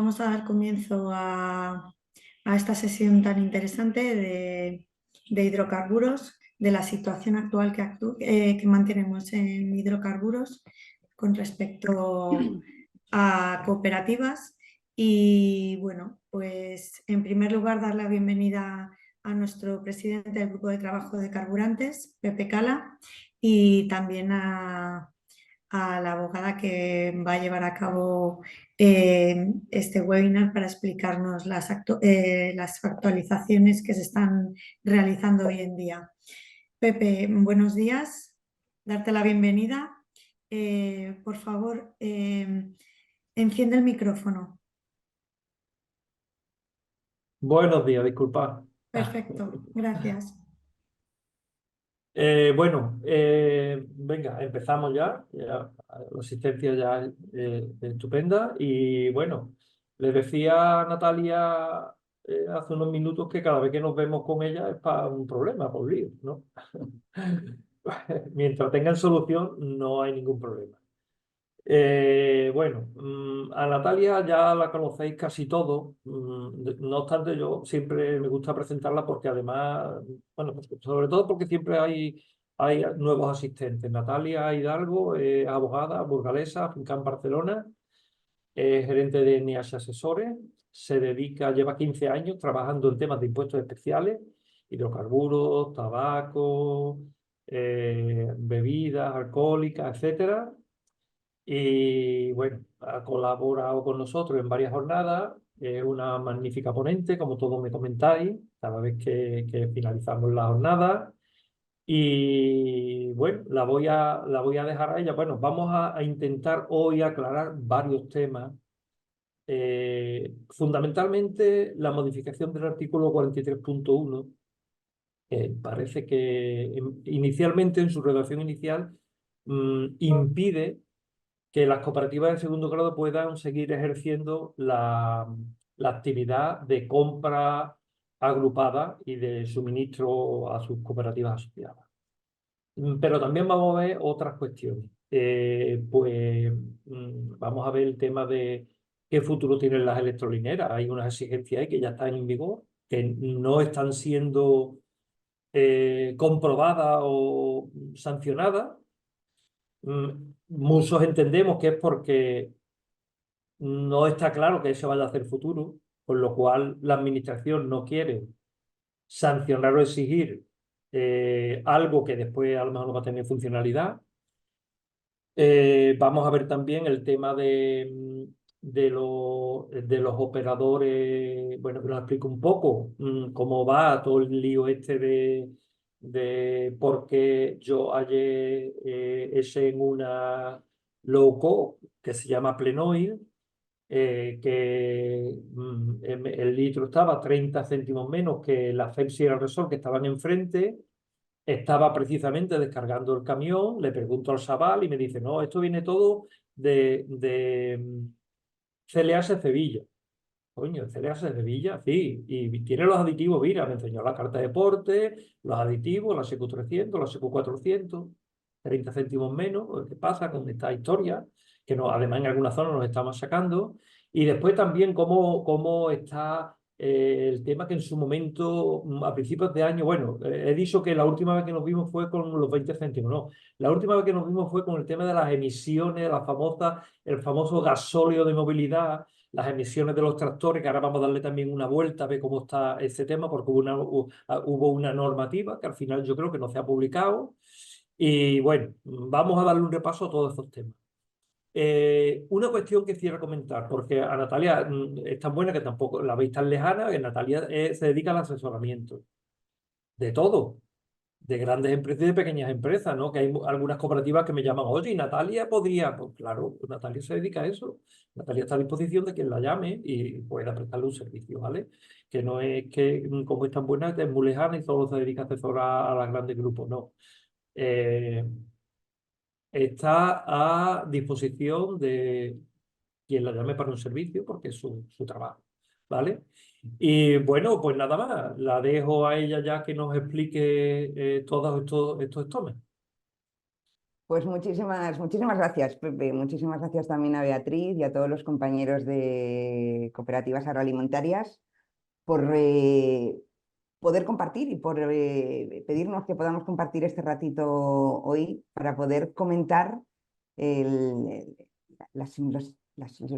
vamos a dar comienzo a esta sesión tan interesante de hidrocarburos, de la situación actual que mantenemos en hidrocarburos con respecto a cooperativas. Y bueno, pues en primer lugar dar la bienvenida a nuestro presidente del Grupo de Trabajo de Carburantes, Pepe Cala, y también a la abogada que va a llevar a cabo este webinar para explicarnos las actualizaciones que se están realizando hoy en día. Pepe, buenos días, darte la bienvenida. Por favor, enciende el micrófono. Buenos días, disculpad. Perfecto, gracias. Venga, empezamos ya. La asistencia ya estupenda. Y bueno, les decía a Natalia hace unos minutos que cada vez que nos vemos con ella es para un problema, por lío, ¿no? Mientras tengan solución, no hay ningún problema. A Natalia ya la conocéis casi todo. No obstante, yo siempre me gusta presentarla porque además, bueno, pues sobre todo porque siempre hay nuevos asistentes. Natalia Hidalgo es abogada burgalesa, afincada en Barcelona, es gerente de NH Asesores, lleva 15 años trabajando en temas de impuestos especiales, hidrocarburos, tabaco, bebidas alcohólicas, etcétera. Y bueno, ha colaborado con nosotros en varias jornadas. Es una magnífica ponente, como todos me comentáis, cada vez que finalizamos la jornada. Y bueno, la voy a dejar a ella. Bueno, vamos a intentar hoy aclarar varios temas. Fundamentalmente, la modificación del artículo 43.1, que parece que inicialmente, en su redacción inicial, impide que las cooperativas de segundo grado puedan seguir ejerciendo la actividad de compra agrupada y de suministro a sus cooperativas asociadas. Pero también vamos a ver otras cuestiones. Vamos a ver el tema de qué futuro tienen las electrolineras. Hay unas exigencias ahí que ya están en vigor, que no están siendo comprobadas o sancionadas. Muchos entendemos que es porque no está claro que eso vaya a hacer futuro, con lo cual la administración no quiere sancionar o exigir algo que después a lo mejor no va a tener funcionalidad. Vamos a ver también el tema de los operadores. Bueno, que nos explico un poco cómo va todo el lío este de por qué yo ayer es en una low cost que se llama Plenoil, que el litro estaba 30 céntimos menos que la Pepsi y el Resol que estaban enfrente. Estaba precisamente descargando el camión, le pregunto al chaval y me dice, no, esto viene todo de CLAS Sevilla. Coño, CLAS Sevilla, sí, y tiene los aditivos, mira, me enseñó la carta de porte, los aditivos, la SQ300, la SQ400, 30 céntimos menos. ¿Qué pasa con esta historia? Que no, además en algunas zonas nos estamos sacando. Y después también cómo está el tema que en su momento, a principios de año, bueno, he dicho que la última vez que nos vimos fue con los 20 céntimos, no. La última vez que nos vimos fue con el tema de las emisiones, el famoso gasóleo de movilidad, las emisiones de los tractores, que ahora vamos a darle también una vuelta a ver cómo está ese tema, porque hubo una normativa que al final yo creo que no se ha publicado. Y bueno, vamos a darle un repaso a todos esos temas. Una cuestión que quiero comentar, porque a Natalia es tan buena que tampoco la veis tan lejana, que Natalia se dedica al asesoramiento de todo, de grandes empresas y de pequeñas empresas, ¿no? Que hay algunas cooperativas que me llaman, oye, ¿y Natalia podría? Pues claro, pues Natalia se dedica a eso. Natalia está a disposición de quien la llame y pueda prestarle un servicio, ¿vale? Que no es que, como es tan buena, es muy lejana y solo se dedica a asesorar a los grandes grupos, no. Eh, Está a disposición de quien la llame para un servicio porque es su trabajo, ¿vale? Y bueno, pues nada más, la dejo a ella ya que nos explique todos estos temas. Pues muchísimas gracias, Pepe. Muchísimas gracias también a Beatriz y a todos los compañeros de Cooperativas Agroalimentarias por poder compartir y por pedirnos que podamos compartir este ratito hoy para poder comentar el- los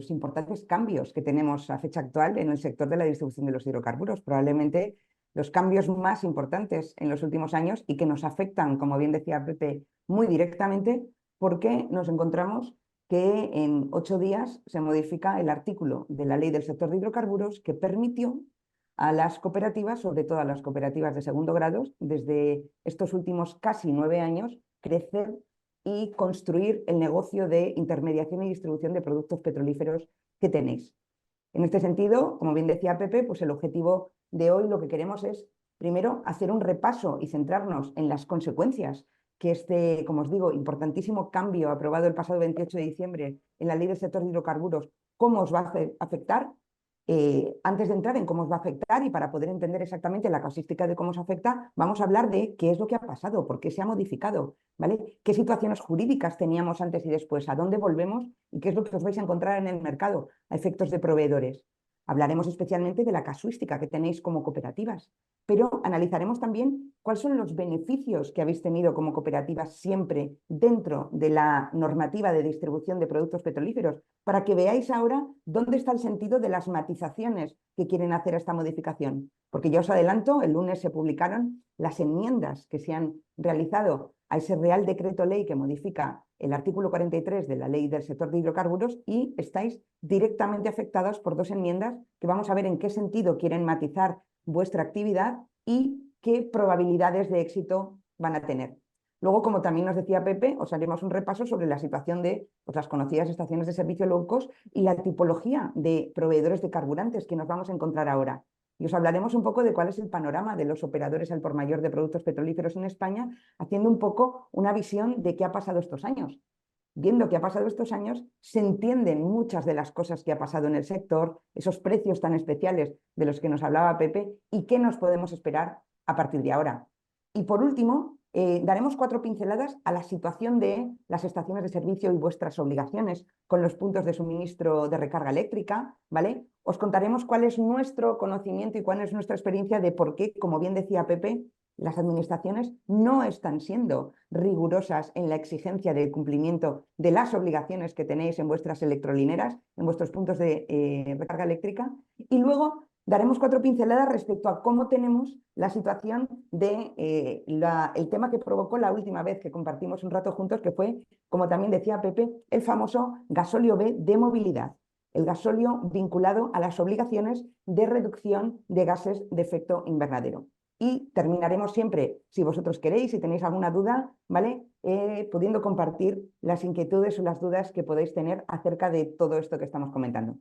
importantes cambios que tenemos a fecha actual en el sector de la distribución de los hidrocarburos. Probablemente los cambios más importantes en los últimos años y que nos afectan, como bien decía Pepe, muy directamente, porque nos encontramos que en 8 días se modifica el artículo de la ley del sector de hidrocarburos que permitió a las cooperativas, sobre todo a las cooperativas de segundo grado, desde estos últimos casi 9 años, crecer y construir el negocio de intermediación y distribución de productos petrolíferos que tenéis. En este sentido, como bien decía Pepe, pues el objetivo de hoy lo que queremos es, primero, hacer un repaso y centrarnos en las consecuencias que este, como os digo, importantísimo cambio aprobado el pasado 28 de diciembre en la ley del sector de hidrocarburos, cómo os va a afectar. Antes de entrar en cómo os va a afectar y para poder entender exactamente la casuística de cómo os afecta, vamos a hablar de qué es lo que ha pasado, por qué se ha modificado, ¿vale? ¿Qué situaciones jurídicas teníamos antes y después? ¿A dónde volvemos? ¿Y qué es lo que os vais a encontrar en el mercado a efectos de proveedores? Hablaremos especialmente de la casuística que tenéis como cooperativas, pero analizaremos también cuáles son los beneficios que habéis tenido como cooperativas siempre dentro de la normativa de distribución de productos petrolíferos, para que veáis ahora dónde está el sentido de las matizaciones que quieren hacer a esta modificación. Porque ya os adelanto, el lunes se publicaron las enmiendas que se han realizado a ese Real Decreto Ley que modifica el artículo 43 de la Ley del sector de hidrocarburos y estáis directamente afectados por 2 enmiendas que vamos a ver en qué sentido quieren matizar vuestra actividad y qué probabilidades de éxito van a tener. Luego, como también nos decía Pepe, os haremos un repaso sobre la situación de pues, las conocidas estaciones de servicio low cost y la tipología de proveedores de carburantes que nos vamos a encontrar ahora. Y os hablaremos un poco de cuál es el panorama de los operadores al por mayor de productos petrolíferos en España, haciendo un poco una visión de qué ha pasado estos años. Viendo qué ha pasado estos años, se entienden muchas de las cosas que ha pasado en el sector, esos precios tan especiales de los que nos hablaba Pepe y qué nos podemos esperar a partir de ahora. Y por último, daremos 4 pinceladas a la situación de las estaciones de servicio y vuestras obligaciones con los puntos de suministro de recarga eléctrica, ¿vale? Os contaremos cuál es nuestro conocimiento y cuál es nuestra experiencia de por qué, como bien decía Pepe, las administraciones no están siendo rigurosas en la exigencia del cumplimiento de las obligaciones que tenéis en vuestras electrolineras, en vuestros puntos de recarga eléctrica. Y luego daremos 4 pinceladas respecto a cómo tenemos la situación de el tema que provocó la última vez que compartimos un rato juntos, que fue, como también decía Pepe, el famoso gasóleo B de movilidad, el gasóleo vinculado a las obligaciones de reducción de gases de efecto invernadero. Y terminaremos siempre, si vosotros queréis, si tenéis alguna duda, ¿vale? Pudiendo compartir las inquietudes o las dudas que podéis tener acerca de todo esto que estamos comentando.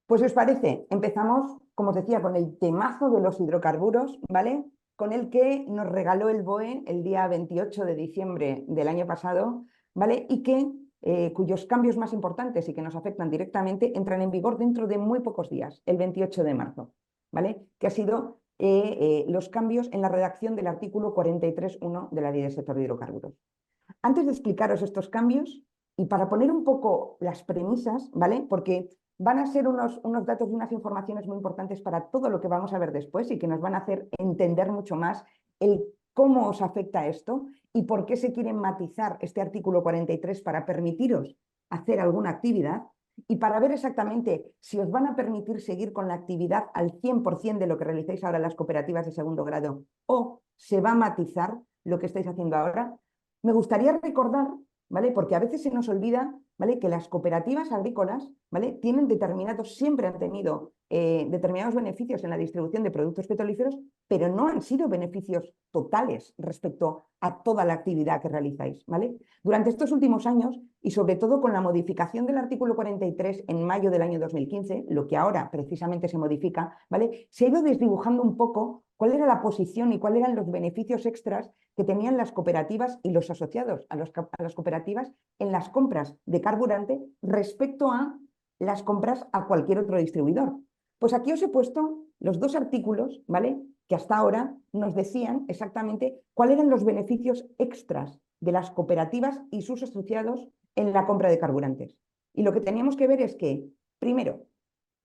Pues si os parece, empezamos, como os decía, con el temazo de los hidrocarburos, ¿vale? Con el que nos regaló el BOE el día 28 de diciembre del año pasado, ¿vale? Y cuyos cambios más importantes y que nos afectan directamente entran en vigor dentro de muy pocos días, el 28 de marzo, ¿vale? Que ha sido los cambios en la redacción del artículo 43.1 de la Ley del sector de hidrocarburos. Antes de explicaros estos cambios, y para poner un poco las premisas, ¿vale? Porque van a ser unos datos y unas informaciones muy importantes para todo lo que vamos a ver después y que nos van a hacer entender mucho más el cómo os afecta esto y por qué se quiere matizar este artículo 43 para permitiros hacer alguna actividad y para ver exactamente si os van a permitir seguir con la actividad al 100% de lo que realicéis ahora en las cooperativas de segundo grado o se va a matizar lo que estáis haciendo ahora. Me gustaría recordar, ¿vale? Porque a veces se nos olvida, ¿vale? Que las cooperativas agrícolas, ¿vale? Siempre han tenido determinados beneficios en la distribución de productos petrolíferos, pero no han sido beneficios totales respecto a toda la actividad que realizáis, ¿vale? Durante estos últimos años, y sobre todo con la modificación del artículo 43 en mayo del año 2015, lo que ahora precisamente se modifica, ¿vale? Se ha ido desdibujando un poco cuál era la posición y cuáles eran los beneficios extras que tenían las cooperativas y los asociados a las cooperativas en las compras de carburante respecto a las compras a cualquier otro distribuidor. Pues aquí os he puesto los 2 artículos, ¿vale? que hasta ahora nos decían exactamente cuáles eran los beneficios extras de las cooperativas y sus asociados en la compra de carburantes. Y lo que teníamos que ver es que, primero,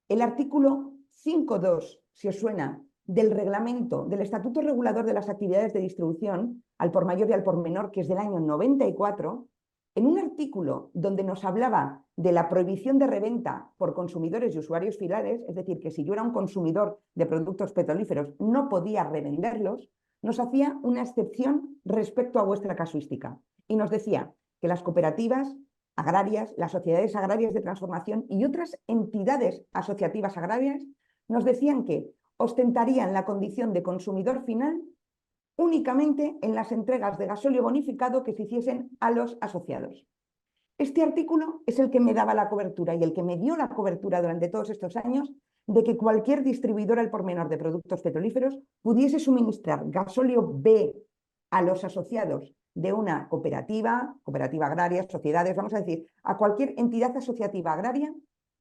el artículo 5.2, si os suena, del reglamento, del Estatuto Regulador de las Actividades de Distribución, al por mayor y al por menor, que es del año 94, en un artículo donde nos hablaba de la prohibición de reventa por consumidores y usuarios finales, es decir, que si yo era un consumidor de productos petrolíferos no podía revenderlos, nos hacía una excepción respecto a vuestra casuística y nos decía que las cooperativas agrarias, las sociedades agrarias de transformación y otras entidades asociativas agrarias nos decían que ostentarían la condición de consumidor final únicamente en las entregas de gasóleo bonificado que se hiciesen a los asociados. Este artículo es el que me daba la cobertura y el que me dio la cobertura durante todos estos años de que cualquier distribuidor al por menor de productos petrolíferos pudiese suministrar gasóleo B a los asociados de una cooperativa agraria, sociedades, vamos a decir, a cualquier entidad asociativa agraria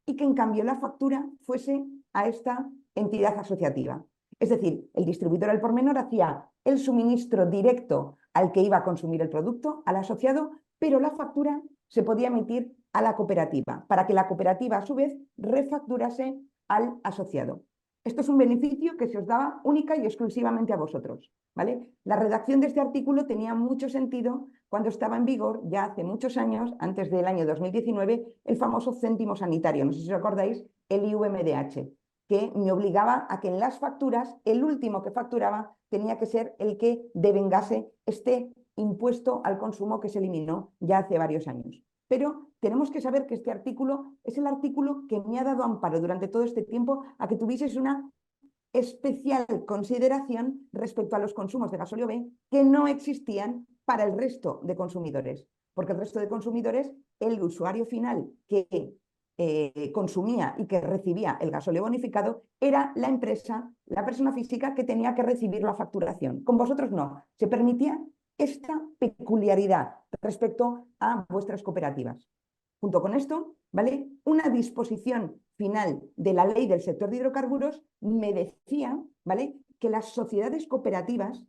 y que en cambio la factura fuese a esta entidad asociativa. Es decir, el distribuidor al por menor hacía el suministro directo al que iba a consumir el producto, al asociado, pero la factura se podía emitir a la cooperativa, para que la cooperativa a su vez refacturase al asociado. Esto es un beneficio que se os daba única y exclusivamente a vosotros, ¿vale? La redacción de este artículo tenía mucho sentido cuando estaba en vigor, ya hace muchos años, antes del año 2019, el famoso céntimo sanitario, no sé si os acordáis, el IVMDH, que me obligaba a que en las facturas, el último que facturaba tenía que ser el que devengase este impuesto al consumo que se eliminó ya hace varios años. Pero tenemos que saber que este artículo es el artículo que me ha dado amparo durante todo este tiempo a que tuvieseis una especial consideración respecto a los consumos de gasóleo B que no existían para el resto de consumidores, porque el resto de consumidores, el usuario final que consumía y que recibía el gasóleo bonificado era la empresa, la persona física que tenía que recibir la facturación. Con vosotros no, se permitía esta peculiaridad respecto a vuestras cooperativas. Junto con esto, ¿vale? Una disposición final de la ley del sector de hidrocarburos me decía, ¿vale?, que las sociedades cooperativas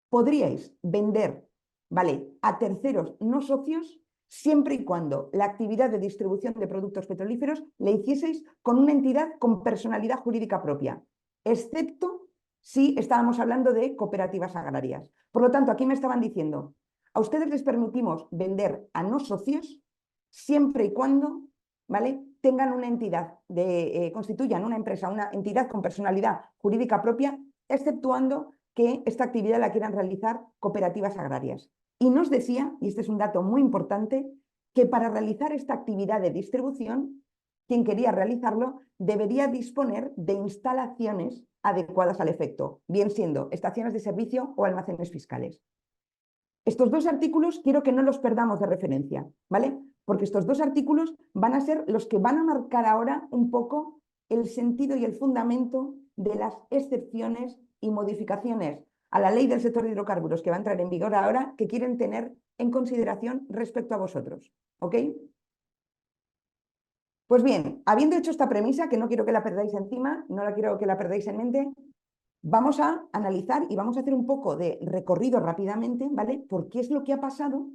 podríais vender, ¿vale?, a terceros no socios siempre y cuando la actividad de distribución de productos petrolíferos la hicieseis con una entidad con personalidad jurídica propia, excepto si estábamos hablando de cooperativas agrarias. Por lo tanto, aquí me estaban diciendo, a ustedes les permitimos vender a no socios siempre y cuando, ¿vale?, tengan una entidad, constituyan una empresa, una entidad con personalidad jurídica propia, exceptuando que esta actividad la quieran realizar cooperativas agrarias. Y nos decía, y este es un dato muy importante, que para realizar esta actividad de distribución, quien quería realizarlo debería disponer de instalaciones adecuadas al efecto, bien siendo estaciones de servicio o almacenes fiscales. Estos dos artículos quiero que no los perdamos de referencia, ¿vale? Porque estos dos artículos van a ser los que van a marcar ahora un poco el sentido y el fundamento de las excepciones y modificaciones a la ley del sector de hidrocarburos que va a entrar en vigor ahora, que quieren tener en consideración respecto a vosotros, ¿ok? Pues bien, habiendo hecho esta premisa, que no quiero que la perdáis encima, no la quiero que la perdáis en mente, vamos a analizar y vamos a hacer un poco de recorrido rápidamente, ¿vale? Por qué es lo que ha pasado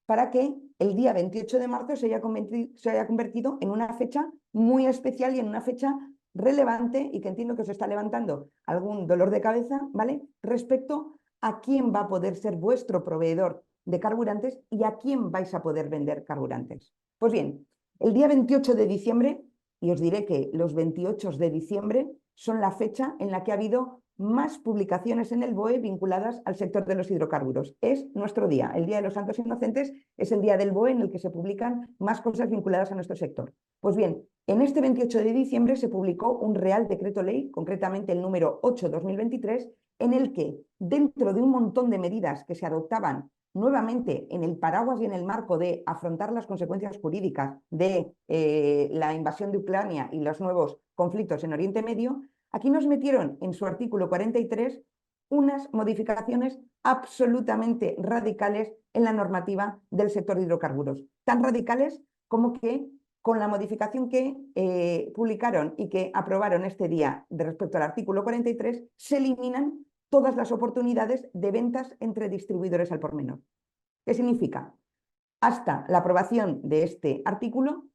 para que el día 28 de marzo se haya convertido en una fecha muy especial y en una fecha relevante y que entiendo que os está levantando algún dolor de cabeza, ¿vale?, respecto a quién va a poder ser vuestro proveedor de carburantes y a quién vais a poder vender carburantes. Pues bien, el día 28 de diciembre, y os diré que los 28 de diciembre son la fecha en la que ha habido más publicaciones en el BOE vinculadas al sector de los hidrocarburos. Es nuestro día, el Día de los Santos Inocentes, es el día del BOE en el que se publican más cosas vinculadas a nuestro sector. Pues bien, en este 28 de diciembre se publicó un Real Decreto Ley, concretamente el número 8/2023, en el que, dentro de un montón de medidas que se adoptaban nuevamente en el paraguas y en el marco de afrontar las consecuencias jurídicas de la invasión de Ucrania y los nuevos conflictos en Oriente Medio, aquí nos metieron en su artículo 43 unas modificaciones absolutamente radicales en la normativa del sector de hidrocarburos. Tan radicales como que con la modificación que publicaron y que aprobaron este día de respecto al artículo 43, se eliminan todas las oportunidades de ventas entre distribuidores al por menor. ¿Qué significa? Hasta la aprobación de este artículo,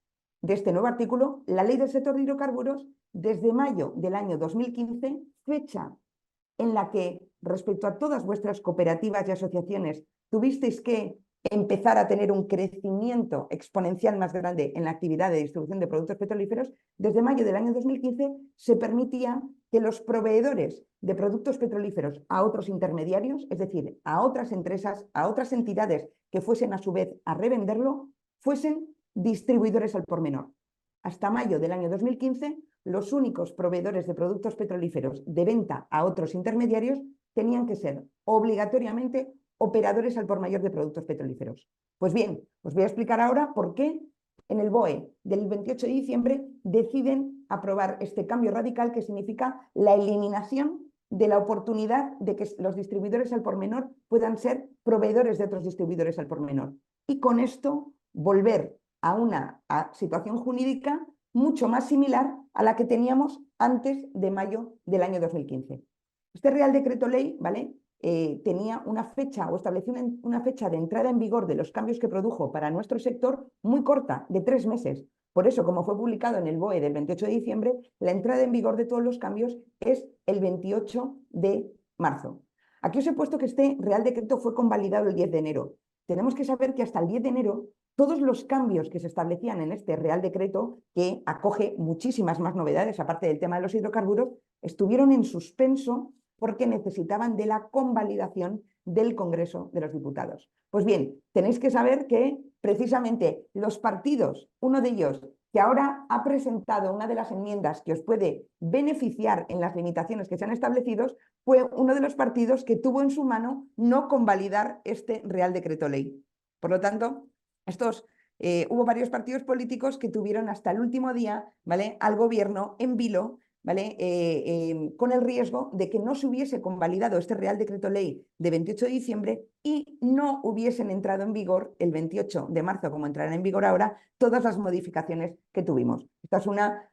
de este nuevo artículo, la ley del sector de hidrocarburos, desde mayo del año 2015, fecha en la que respecto a todas vuestras cooperativas y asociaciones tuvisteis que empezar a tener un crecimiento exponencial más grande en la actividad de distribución de productos petrolíferos, desde mayo del año 2015 se permitía que los proveedores de productos petrolíferos a otros intermediarios, es decir, a otras empresas, a otras entidades que fuesen a su vez a revenderlo, fuesen distribuidores al por menor. Hasta mayo del año 2015, los únicos proveedores de productos petrolíferos de venta a otros intermediarios tenían que ser obligatoriamente operadores al por mayor de productos petrolíferos. Pues bien, os voy a explicar ahora por qué en el BOE del 28 de diciembre deciden aprobar este cambio radical que significa la eliminación de la oportunidad de que los distribuidores al por menor puedan ser proveedores de otros distribuidores al por menor. Y con esto volver a una situación jurídica mucho más similar a la que teníamos antes de mayo del año 2015. Este Real Decreto Ley, ¿vale? Tenía una fecha o estableció una fecha de entrada en vigor de los cambios que produjo para nuestro sector muy corta, de 3 meses. Por eso, como fue publicado en el BOE del 28 de diciembre, la entrada en vigor de todos los cambios es el 28 de marzo. Aquí os he puesto que este Real Decreto fue convalidado el 10 de enero. Tenemos que saber que hasta el 10 de enero todos los cambios que se establecían en este Real Decreto, que acoge muchísimas más novedades, aparte del tema de los hidrocarburos, estuvieron en suspenso porque necesitaban de la convalidación del Congreso de los Diputados. Pues bien, tenéis que saber que precisamente los partidos, uno de ellos que ahora ha presentado una de las enmiendas que os puede beneficiar en las limitaciones que se han establecido, fue uno de los partidos que tuvo en su mano no convalidar este Real Decreto Ley. Por lo tanto, hubo varios partidos políticos que tuvieron hasta el último día, ¿vale?, al gobierno en vilo, ¿vale? Con el riesgo de que no se hubiese convalidado este Real Decreto Ley de 28 de diciembre y no hubiesen entrado en vigor el 28 de marzo, como entrarán en vigor ahora, todas las modificaciones que tuvimos. Esta es una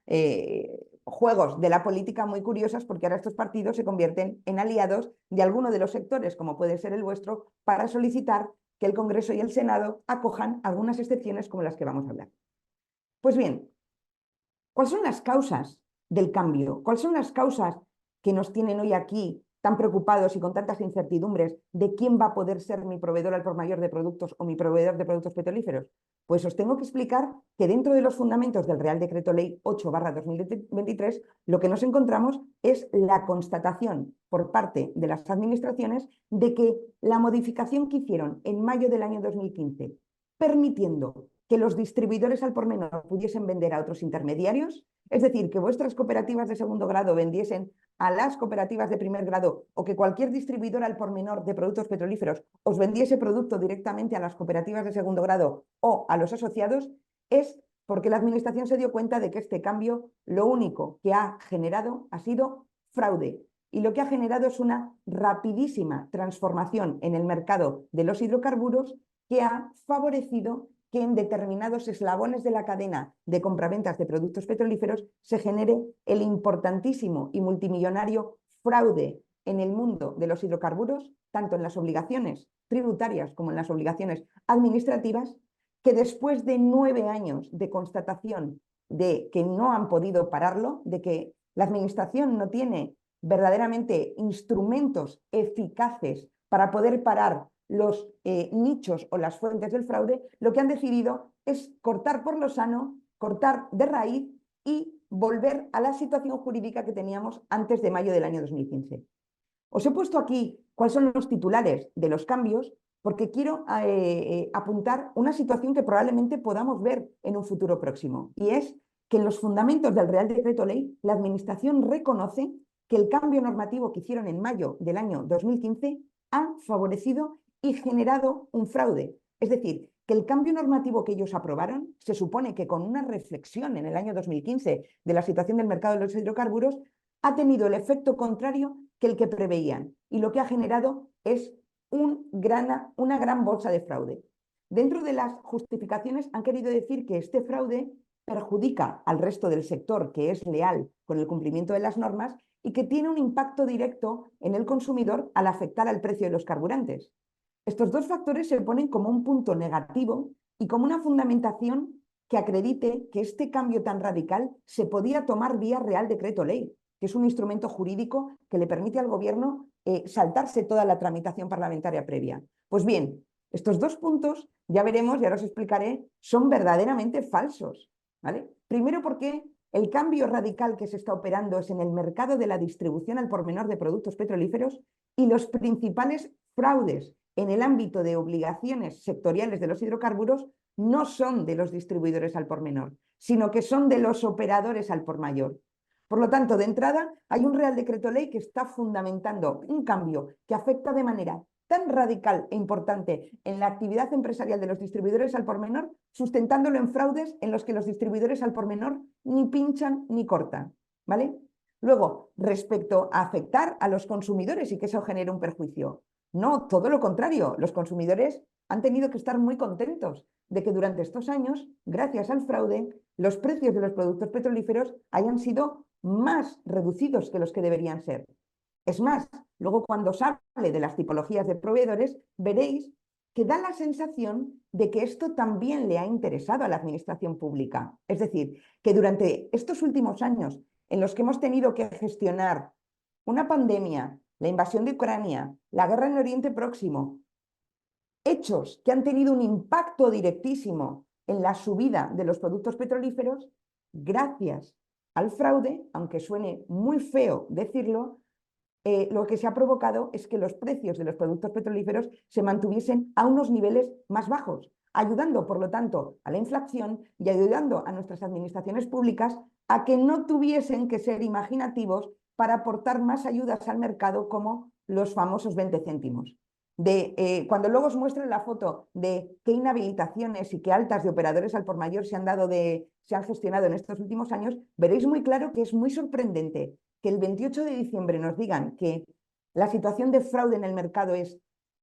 juegos de la política muy curiosas, porque ahora estos partidos se convierten en aliados de alguno de los sectores, como puede ser el vuestro, para solicitar que el Congreso y el Senado acojan algunas excepciones como las que vamos a hablar. Pues bien, ¿cuáles son las causas del cambio? ¿Cuáles son las causas que nos tienen hoy aquí tan preocupados y con tantas incertidumbres de quién va a poder ser mi proveedor al por mayor de productos o mi proveedor de productos petrolíferos? Pues os tengo que explicar que dentro de los fundamentos del Real Decreto Ley 8/2023, lo que nos encontramos es la constatación por parte de las administraciones de que la modificación que hicieron en mayo del año 2015, permitiendo que los distribuidores al por menor pudiesen vender a otros intermediarios, es decir, que vuestras cooperativas de segundo grado vendiesen a las cooperativas de primer grado o que cualquier distribuidor al por menor de productos petrolíferos os vendiese producto directamente a las cooperativas de segundo grado o a los asociados, es porque la administración se dio cuenta de que este cambio lo único que ha generado ha sido fraude. Y lo que ha generado es una rapidísima transformación en el mercado de los hidrocarburos que ha favorecido que en determinados eslabones de la cadena de compraventas de productos petrolíferos se genere el importantísimo y multimillonario fraude en el mundo de los hidrocarburos, tanto en las obligaciones tributarias como en las obligaciones administrativas, que después de 9 años de constatación de que no han podido pararlo, de que la administración no tiene verdaderamente instrumentos eficaces para poder parar los nichos o las fuentes del fraude, lo que han decidido es cortar por lo sano, cortar de raíz y volver a la situación jurídica que teníamos antes de mayo del año 2015. Os he puesto aquí cuáles son los titulares de los cambios porque quiero apuntar una situación que probablemente podamos ver en un futuro próximo, y es que en los fundamentos del Real Decreto Ley la Administración reconoce que el cambio normativo que hicieron en mayo del año 2015 ha favorecido y generado un fraude. Es decir, que el cambio normativo que ellos aprobaron, se supone que con una reflexión en el año 2015 de la situación del mercado de los hidrocarburos, ha tenido el efecto contrario que el que preveían, y lo que ha generado es una gran bolsa de fraude. Dentro de las justificaciones han querido decir que este fraude perjudica al resto del sector que es leal con el cumplimiento de las normas y que tiene un impacto directo en el consumidor al afectar al precio de los carburantes. Estos dos factores se ponen como un punto negativo y como una fundamentación que acredite que este cambio tan radical se podía tomar vía Real Decreto Ley, que es un instrumento jurídico que le permite al Gobierno saltarse toda la tramitación parlamentaria previa. Pues bien, estos dos puntos, ya veremos, ya os explicaré, son verdaderamente falsos, ¿vale? Primero porque el cambio radical que se está operando es en el mercado de la distribución al por menor de productos petrolíferos y los principales fraudes en el ámbito de obligaciones sectoriales de los hidrocarburos no son de los distribuidores al por menor, sino que son de los operadores al por mayor. Por lo tanto, de entrada, hay un Real Decreto Ley que está fundamentando un cambio que afecta de manera tan radical e importante en la actividad empresarial de los distribuidores al por menor, sustentándolo en fraudes en los que los distribuidores al por menor ni pinchan ni cortan, ¿vale? Luego, respecto a afectar a los consumidores y que eso genere un perjuicio. No, todo lo contrario, los consumidores han tenido que estar muy contentos de que durante estos años, gracias al fraude, los precios de los productos petrolíferos hayan sido más reducidos que los que deberían ser. Es más, luego cuando os hable de las tipologías de proveedores, veréis que da la sensación de que esto también le ha interesado a la administración pública. Es decir, que durante estos últimos años en los que hemos tenido que gestionar una pandemia, la invasión de Ucrania, la guerra en Oriente Próximo, hechos que han tenido un impacto directísimo en la subida de los productos petrolíferos, gracias al fraude, aunque suene muy feo decirlo, lo que se ha provocado es que los precios de los productos petrolíferos se mantuviesen a unos niveles más bajos, ayudando, por lo tanto, a la inflación y ayudando a nuestras administraciones públicas a que no tuviesen que ser imaginativos para aportar más ayudas al mercado como los famosos 20 céntimos. Cuando luego os muestro la foto de qué inhabilitaciones y qué altas de operadores al por mayor se han gestionado en estos últimos años, veréis muy claro que es muy sorprendente que el 28 de diciembre nos digan que la situación de fraude en el mercado es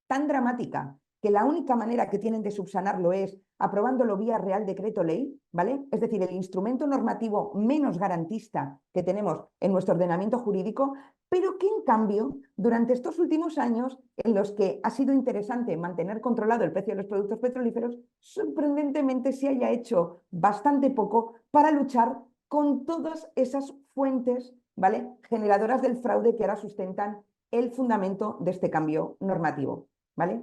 tan dramática que la única manera que tienen de subsanarlo es aprobándolo vía Real Decreto Ley, ¿vale? Es decir, el instrumento normativo menos garantista que tenemos en nuestro ordenamiento jurídico, pero que en cambio, durante estos últimos años en los que ha sido interesante mantener controlado el precio de los productos petrolíferos, sorprendentemente se haya hecho bastante poco para luchar con todas esas fuentes, ¿vale?, generadoras del fraude que ahora sustentan el fundamento de este cambio normativo, ¿vale?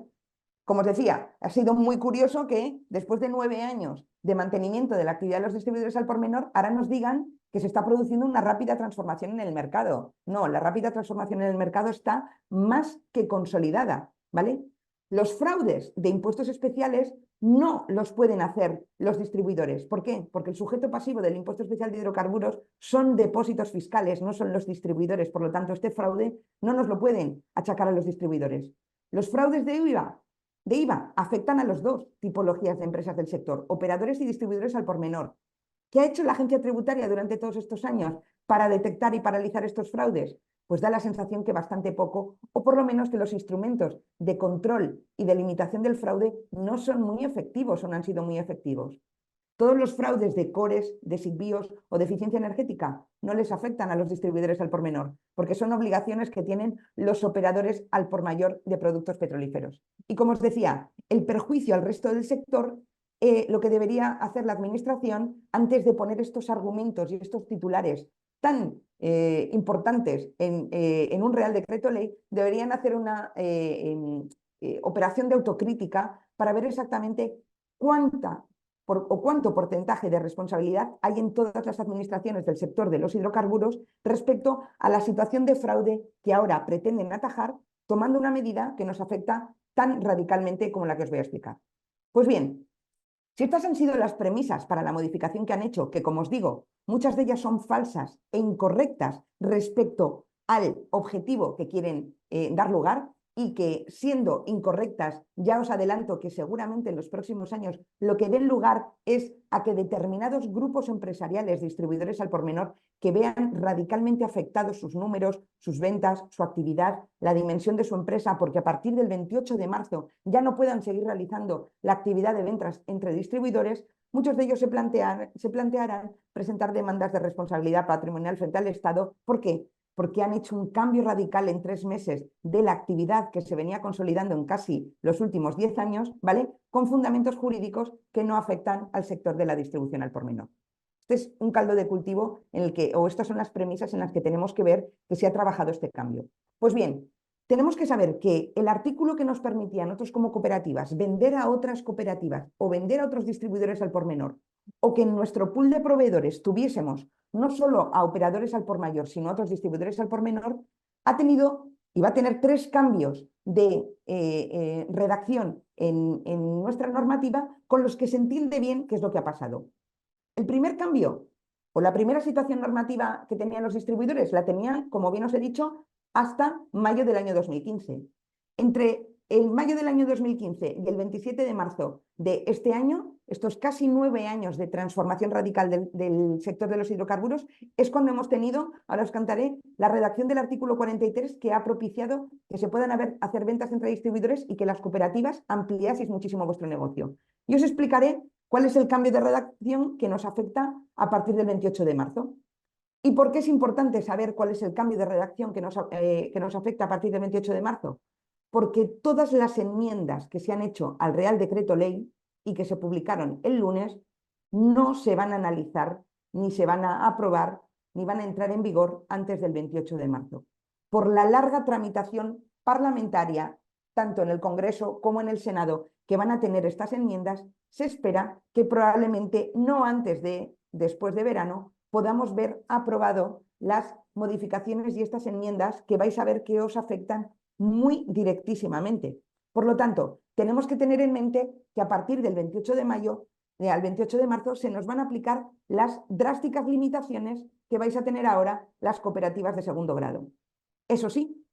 Como os decía, ha sido muy curioso que después de 9 años de mantenimiento de la actividad de los distribuidores al por menor, ahora nos digan que se está produciendo una rápida transformación en el mercado. No, la rápida transformación en el mercado está más que consolidada, ¿vale? Los fraudes de impuestos especiales no los pueden hacer los distribuidores. ¿Por qué? Porque el sujeto pasivo del impuesto especial de hidrocarburos son depósitos fiscales, no son los distribuidores. Por lo tanto, este fraude no nos lo pueden achacar a los distribuidores. Los fraudes de IVA afectan a las dos tipologías de empresas del sector, operadores y distribuidores al por menor. ¿Qué ha hecho la agencia tributaria durante todos estos años para detectar y paralizar estos fraudes? Pues da la sensación que bastante poco, o por lo menos que los instrumentos de control y de limitación del fraude no son muy efectivos o no han sido muy efectivos. Todos los fraudes de cores, de SIGBIOS o de eficiencia energética no les afectan a los distribuidores al por menor, porque son obligaciones que tienen los operadores al por mayor de productos petrolíferos. Y como os decía, el perjuicio al resto del sector, lo que debería hacer la administración antes de poner estos argumentos y estos titulares tan importantes en un Real Decreto Ley, deberían hacer una operación de autocrítica para ver exactamente cuánto porcentaje de responsabilidad hay en todas las administraciones del sector de los hidrocarburos respecto a la situación de fraude que ahora pretenden atajar, tomando una medida que nos afecta tan radicalmente como la que os voy a explicar. Pues bien, si estas han sido las premisas para la modificación que han hecho, que como os digo, muchas de ellas son falsas e incorrectas respecto al objetivo que quieren dar lugar, y que, siendo incorrectas, ya os adelanto que seguramente en los próximos años lo que den lugar es a que determinados grupos empresariales, distribuidores al por menor, que vean radicalmente afectados sus números, sus ventas, su actividad, la dimensión de su empresa, porque a partir del 28 de marzo ya no puedan seguir realizando la actividad de ventas entre distribuidores, muchos de ellos se plantearán presentar demandas de responsabilidad patrimonial frente al Estado. ¿Por qué? Porque han hecho un cambio radical en 3 meses de la actividad que se venía consolidando en casi los últimos 10 años, ¿vale? Con fundamentos jurídicos que no afectan al sector de la distribución al por menor. Este es un caldo de cultivo en el que, o estas son las premisas en las que tenemos que ver que se ha trabajado este cambio. Pues bien, tenemos que saber que el artículo que nos permitía a nosotros como cooperativas vender a otras cooperativas o vender a otros distribuidores al por menor, o que en nuestro pool de proveedores tuviésemos no solo a operadores al por mayor, sino a otros distribuidores al por menor, ha tenido y va a tener 3 cambios de redacción en nuestra normativa con los que se entiende bien qué es lo que ha pasado. El primer cambio o la primera situación normativa que tenían los distribuidores la tenían, como bien os he dicho, hasta mayo del año 2015. Entre el mayo del año 2015 y el 27 de marzo de este año, estos casi 9 años de transformación radical del sector de los hidrocarburos, es cuando hemos tenido, ahora os contaré, la redacción del artículo 43 que ha propiciado que se puedan hacer ventas entre distribuidores y que las cooperativas ampliaseis muchísimo vuestro negocio. Y os explicaré cuál es el cambio de redacción que nos afecta a partir del 28 de marzo. ¿Y por qué es importante saber cuál es el cambio de redacción que nos afecta a partir del 28 de marzo? Porque todas las enmiendas que se han hecho al Real Decreto Ley y que se publicaron el lunes no se van a analizar, ni se van a aprobar, ni van a entrar en vigor antes del 28 de marzo. Por la larga tramitación parlamentaria, tanto en el Congreso como en el Senado, que van a tener estas enmiendas, se espera que probablemente no antes de después de verano podamos ver aprobado las modificaciones y estas enmiendas que vais a ver que os afectan muy directísimamente. Por lo tanto, tenemos que tener en mente que a partir del 28 de mayo al 28 de marzo se nos van a aplicar las drásticas limitaciones que vais a tener ahora las cooperativas de segundo grado. Eso sí,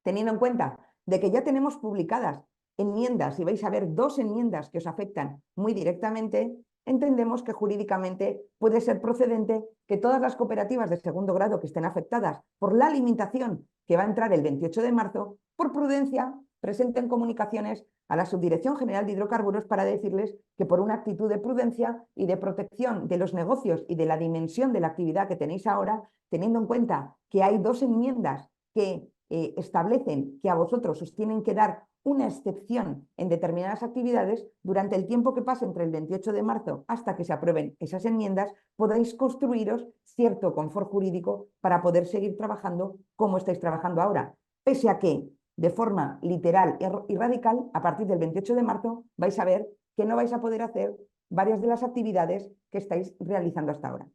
teniendo en cuenta de que ya tenemos publicadas enmiendas y vais a ver 2 enmiendas que os afectan muy directamente, entendemos que jurídicamente puede ser procedente que todas las cooperativas de segundo grado que estén afectadas por la limitación que va a entrar el 28 de marzo, por prudencia, presenten comunicaciones a la Subdirección General de Hidrocarburos para decirles que por una actitud de prudencia y de protección de los negocios y de la dimensión de la actividad que tenéis ahora, teniendo en cuenta que hay 2 enmiendas que establecen que a vosotros os tienen que dar una excepción en determinadas actividades, durante el tiempo que pase entre el 28 de marzo hasta que se aprueben esas enmiendas, podáis construiros cierto confort jurídico para poder seguir trabajando como estáis trabajando ahora. Pese a que, de forma literal y radical, a partir del 28 de marzo vais a ver que no vais a poder hacer varias de las actividades que estáis realizando hasta ahora.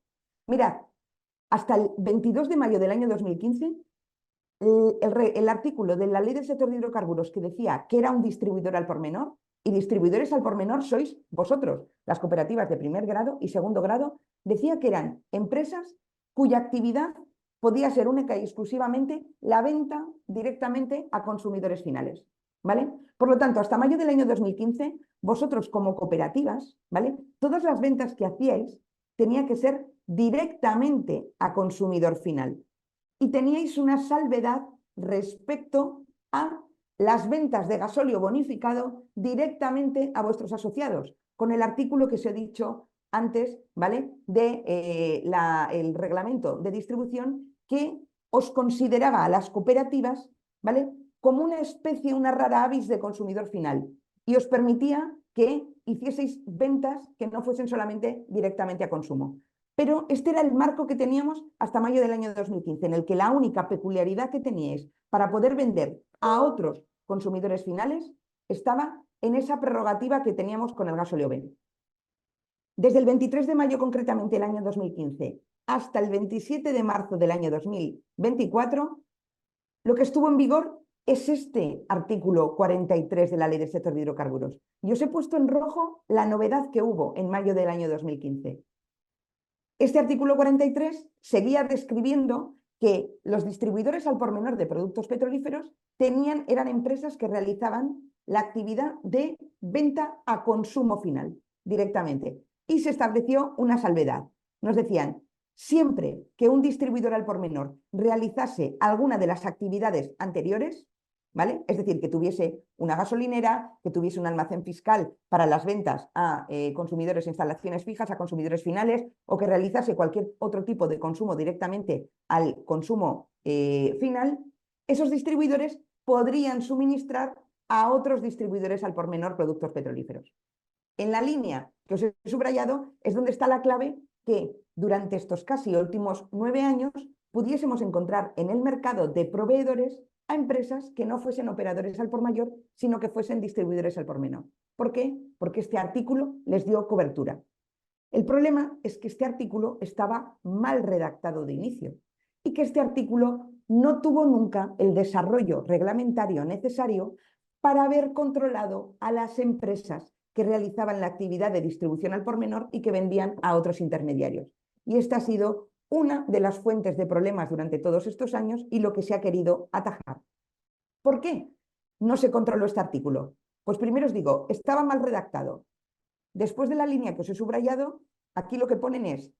Mirad, hasta el 22 de mayo del año 2015, el artículo de la Ley del Sector de Hidrocarburos que decía que era un distribuidor al por menor, y distribuidores al por menor sois vosotros, las cooperativas de primer grado y segundo grado, decía que eran empresas cuya actividad podía ser única y exclusivamente la venta directamente a consumidores finales, ¿vale? Por lo tanto, hasta mayo del año 2015, vosotros como cooperativas, ¿vale? Todas las ventas que hacíais tenían que ser directamente a consumidor final. Y teníais una salvedad respecto a las ventas de gasóleo bonificado directamente a vuestros asociados, con el artículo que os he dicho antes, ¿vale? El reglamento de distribución que os consideraba a las cooperativas, ¿vale? Como una especie, una rara avis de consumidor final, y os permitía que hicieseis ventas que no fuesen solamente directamente a consumo. Pero este era el marco que teníamos hasta mayo del año 2015, en el que la única peculiaridad que teníais para poder vender a otros consumidores finales estaba en esa prerrogativa que teníamos con el gasóleo B. Desde el 23 de mayo concretamente del año 2015 hasta el 27 de marzo del año 2024, lo que estuvo en vigor es este artículo 43 de la Ley del Sector de Hidrocarburos. Y os he puesto en rojo la novedad que hubo en mayo del año 2015. Este artículo 43 seguía describiendo que los distribuidores al por menor de productos petrolíferos eran empresas que realizaban la actividad de venta a consumo final directamente. Y se estableció una salvedad. Nos decían, siempre que un distribuidor al por menor realizase alguna de las actividades anteriores, ¿vale? Es decir, que tuviese una gasolinera, que tuviese un almacén fiscal para las ventas a consumidores e instalaciones fijas, a consumidores finales, o que realizase cualquier otro tipo de consumo directamente al consumo final, esos distribuidores podrían suministrar a otros distribuidores al por menor productos petrolíferos. En la línea que os he subrayado es donde está la clave que durante estos casi últimos 9 años pudiésemos encontrar en el mercado de proveedores a empresas que no fuesen operadores al por mayor, sino que fuesen distribuidores al por menor. ¿Por qué? Porque este artículo les dio cobertura. El problema es que este artículo estaba mal redactado de inicio y que este artículo no tuvo nunca el desarrollo reglamentario necesario para haber controlado a las empresas que realizaban la actividad de distribución al por menor y que vendían a otros intermediarios. Y esta ha sido una de las fuentes de problemas durante todos estos años y lo que se ha querido atajar. ¿Por qué no se controló este artículo? Pues primero os digo, estaba mal redactado. Después de la línea que os he subrayado, aquí lo que ponen es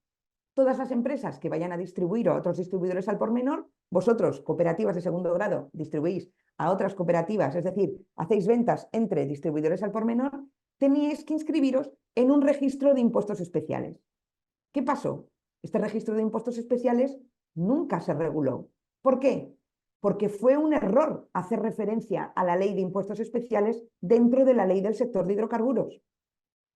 todas las empresas que vayan a distribuir a otros distribuidores al por menor, vosotros, cooperativas de segundo grado, distribuís a otras cooperativas, es decir, hacéis ventas entre distribuidores al por menor, teníais que inscribiros en un registro de impuestos especiales. ¿Qué pasó? Este registro de impuestos especiales nunca se reguló. ¿Por qué? Porque fue un error hacer referencia a la ley de impuestos especiales dentro de la ley del sector de hidrocarburos.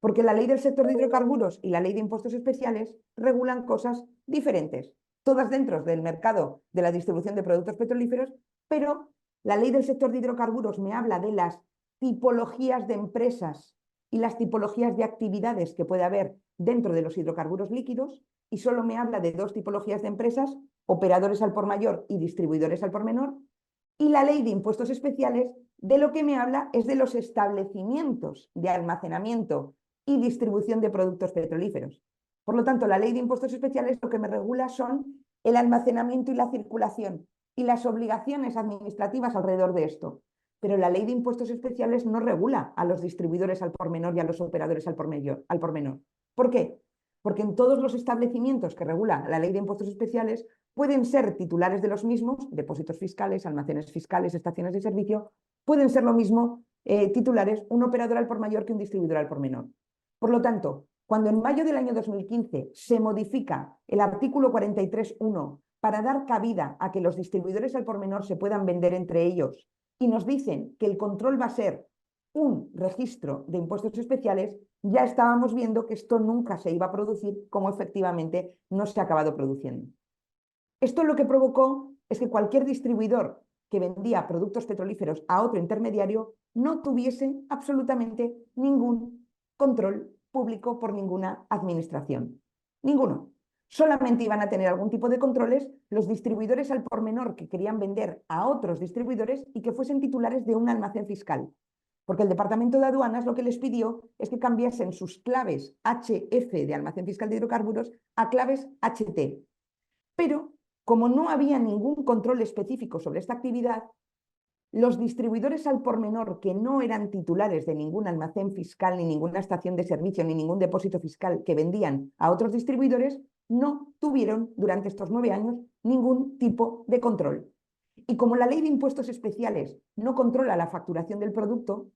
Porque la ley del sector de hidrocarburos y la ley de impuestos especiales regulan cosas diferentes, todas dentro del mercado de la distribución de productos petrolíferos, pero la ley del sector de hidrocarburos me habla de las tipologías de empresas y las tipologías de actividades que puede haber dentro de los hidrocarburos líquidos y solo me habla de 2 tipologías de empresas, operadores al por mayor y distribuidores al por menor, y la ley de impuestos especiales de lo que me habla es de los establecimientos de almacenamiento y distribución de productos petrolíferos. Por lo tanto, la ley de impuestos especiales lo que me regula son el almacenamiento y la circulación y las obligaciones administrativas alrededor de esto. Pero la ley de impuestos especiales no regula a los distribuidores al por menor y a los operadores al por menor. ¿Por qué? Porque en todos los establecimientos que regula la ley de impuestos especiales pueden ser titulares de los mismos, depósitos fiscales, almacenes fiscales, estaciones de servicio, pueden ser lo mismo titulares un operador al por mayor que un distribuidor al por menor. Por lo tanto, cuando en mayo del año 2015 se modifica el artículo 43.1 para dar cabida a que los distribuidores al por menor se puedan vender entre ellos y nos dicen que el control va a ser un registro de impuestos especiales, ya estábamos viendo que esto nunca se iba a producir como efectivamente no se ha acabado produciendo. Esto lo que provocó es que cualquier distribuidor que vendía productos petrolíferos a otro intermediario no tuviese absolutamente ningún control público por ninguna administración. Ninguno. Solamente iban a tener algún tipo de controles los distribuidores al por menor que querían vender a otros distribuidores y que fuesen titulares de un almacén fiscal. Porque el Departamento de Aduanas lo que les pidió es que cambiasen sus claves HF de almacén fiscal de hidrocarburos a claves HT. Pero, como no había ningún control específico sobre esta actividad, los distribuidores al por menor que no eran titulares de ningún almacén fiscal, ni ninguna estación de servicio, ni ningún depósito fiscal que vendían a otros distribuidores, no tuvieron durante estos 9 años ningún tipo de control. Y como la ley de impuestos especiales no controla la facturación del producto,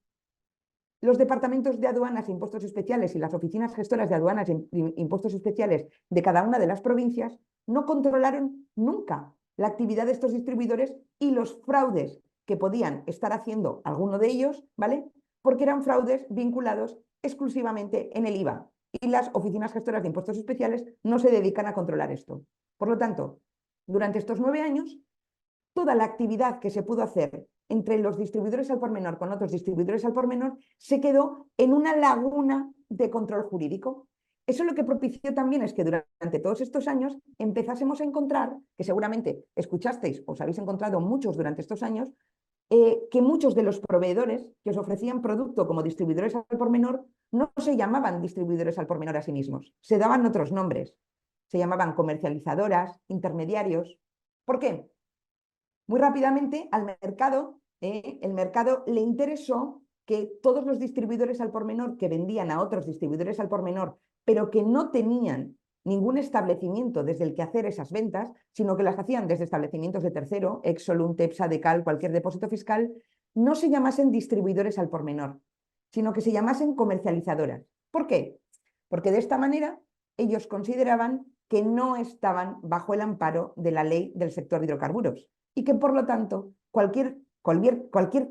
los departamentos de aduanas e impuestos especiales y las oficinas gestoras de aduanas e impuestos especiales de cada una de las provincias no controlaron nunca la actividad de estos distribuidores y los fraudes que podían estar haciendo alguno de ellos, ¿vale? Porque eran fraudes vinculados exclusivamente en el IVA. Y las oficinas gestoras de impuestos especiales no se dedican a controlar esto. Por lo tanto, durante estos 9 años, toda la actividad que se pudo hacer entre los distribuidores al por menor con otros distribuidores al por menor se quedó en una laguna de control jurídico. Eso lo que propició también es que durante todos estos años empezásemos a encontrar, que seguramente escuchasteis, os habéis encontrado muchos durante estos años, que muchos de los proveedores que os ofrecían producto como distribuidores al por menor no se llamaban distribuidores al por menor a sí mismos, se daban otros nombres, se llamaban comercializadoras, intermediarios, ¿Por qué? Muy rápidamente al mercado, el mercado le interesó que todos los distribuidores al por menor que vendían a otros distribuidores al por menor, pero que no tenían ningún establecimiento desde el que hacer esas ventas, sino que las hacían desde establecimientos de tercero, Exolum, Tepsa, Decal, cualquier depósito fiscal, no se llamasen distribuidores al por menor, sino que se llamasen comercializadoras. ¿Por qué? Porque de esta manera ellos consideraban que no estaban bajo el amparo de la ley del sector de hidrocarburos y que por lo tanto cualquier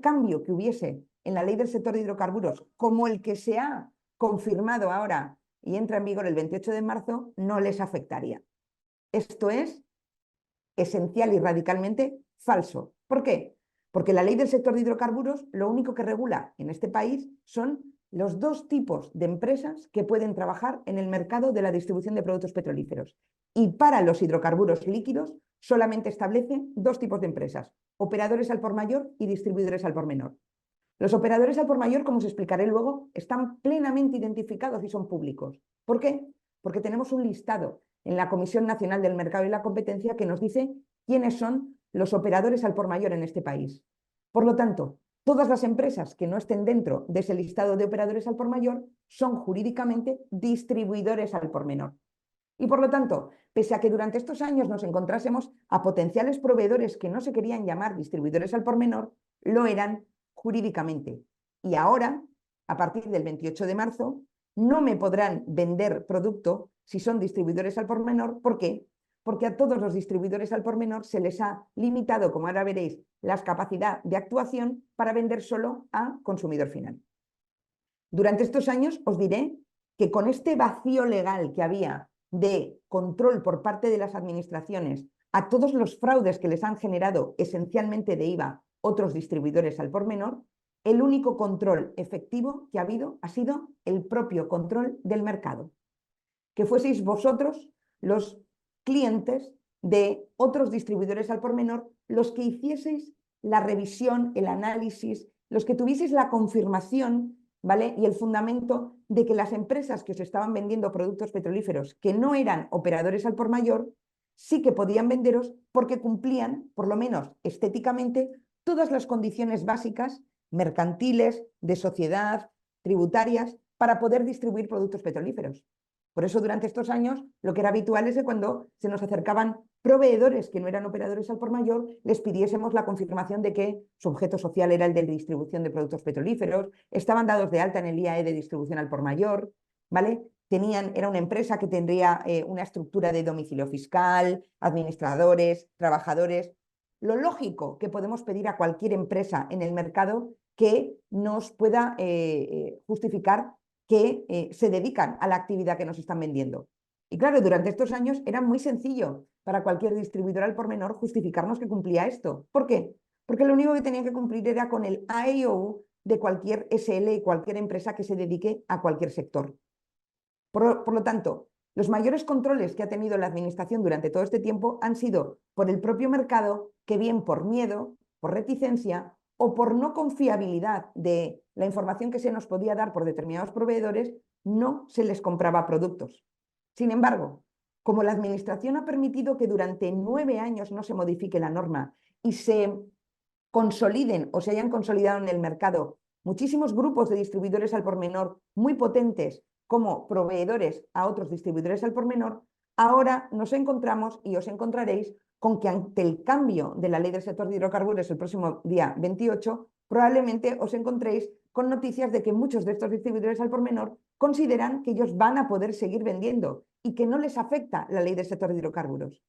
cambio que hubiese en la ley del sector de hidrocarburos, como el que se ha confirmado ahora y entra en vigor el 28 de marzo, no les afectaría. Esto es esencial y radicalmente falso. ¿Por qué? Porque la ley del sector de hidrocarburos lo único que regula en este país son los dos tipos de empresas que pueden trabajar en el mercado de la distribución de productos petrolíferos. Y para los hidrocarburos líquidos solamente establece dos tipos de empresas: operadores al por mayor y distribuidores al por menor. Los operadores al por mayor, como os explicaré luego, están plenamente identificados y son públicos. ¿Por qué? Porque tenemos un listado en la Comisión Nacional del Mercado y la Competencia que nos dice quiénes son los operadores al por mayor en este país. Por lo tanto, todas las empresas que no estén dentro de ese listado de operadores al por mayor son jurídicamente distribuidores al por menor. Y por lo tanto, pese a que durante estos años nos encontrásemos a potenciales proveedores que no se querían llamar distribuidores al por menor, lo eran jurídicamente. Y ahora, a partir del 28 de marzo, no me podrán vender producto si son distribuidores al por menor. ¿Por qué? Porque a todos los distribuidores al por menor se les ha limitado, como ahora veréis, la capacidad de actuación para vender solo a consumidor final. Durante estos años os diré que con este vacío legal que había de control por parte de las administraciones a todos los fraudes que les han generado esencialmente de IVA otros distribuidores al por menor, el único control efectivo que ha habido ha sido el propio control del mercado. Que fueseis vosotros los clientes de otros distribuidores al por menor los que hicieseis la revisión, el análisis, los que tuvieseis la confirmación, ¿vale? Y el fundamento de que las empresas que os estaban vendiendo productos petrolíferos que no eran operadores al por mayor sí que podían venderos porque cumplían, por lo menos estéticamente, todas las condiciones básicas mercantiles, de sociedad, tributarias, para poder distribuir productos petrolíferos. Por eso durante estos años lo que era habitual es que cuando se nos acercaban proveedores que no eran operadores al por mayor, les pidiésemos la confirmación de que su objeto social era el de distribución de productos petrolíferos, estaban dados de alta en el IAE de distribución al por mayor, ¿vale? Era una empresa que tendría una estructura de domicilio fiscal, administradores, trabajadores. Lo lógico que podemos pedir a cualquier empresa en el mercado que nos pueda justificar que se dedican a la actividad que nos están vendiendo. Y claro, durante estos años era muy sencillo para cualquier distribuidor al por menor justificarnos que cumplía esto. ¿Por qué? Porque lo único que tenía que cumplir era con el AEO de cualquier SL y cualquier empresa que se dedique a cualquier sector. Por lo tanto, los mayores controles que ha tenido la administración durante todo este tiempo han sido por el propio mercado, que bien por miedo, por reticencia o por no confiabilidad de la información que se nos podía dar por determinados proveedores, no se les compraba productos. Sin embargo, como la administración ha permitido que durante 9 años no se modifique la norma y se consoliden o se hayan consolidado en el mercado muchísimos grupos de distribuidores al por menor muy potentes como proveedores a otros distribuidores al por menor, ahora nos encontramos y os encontraréis con que ante el cambio de la ley del sector de hidrocarburos el próximo día 28, probablemente os encontréis con noticias de que muchos de estos distribuidores al por menor consideran que ellos van a poder seguir vendiendo y que no les afecta la ley del sector de hidrocarburos.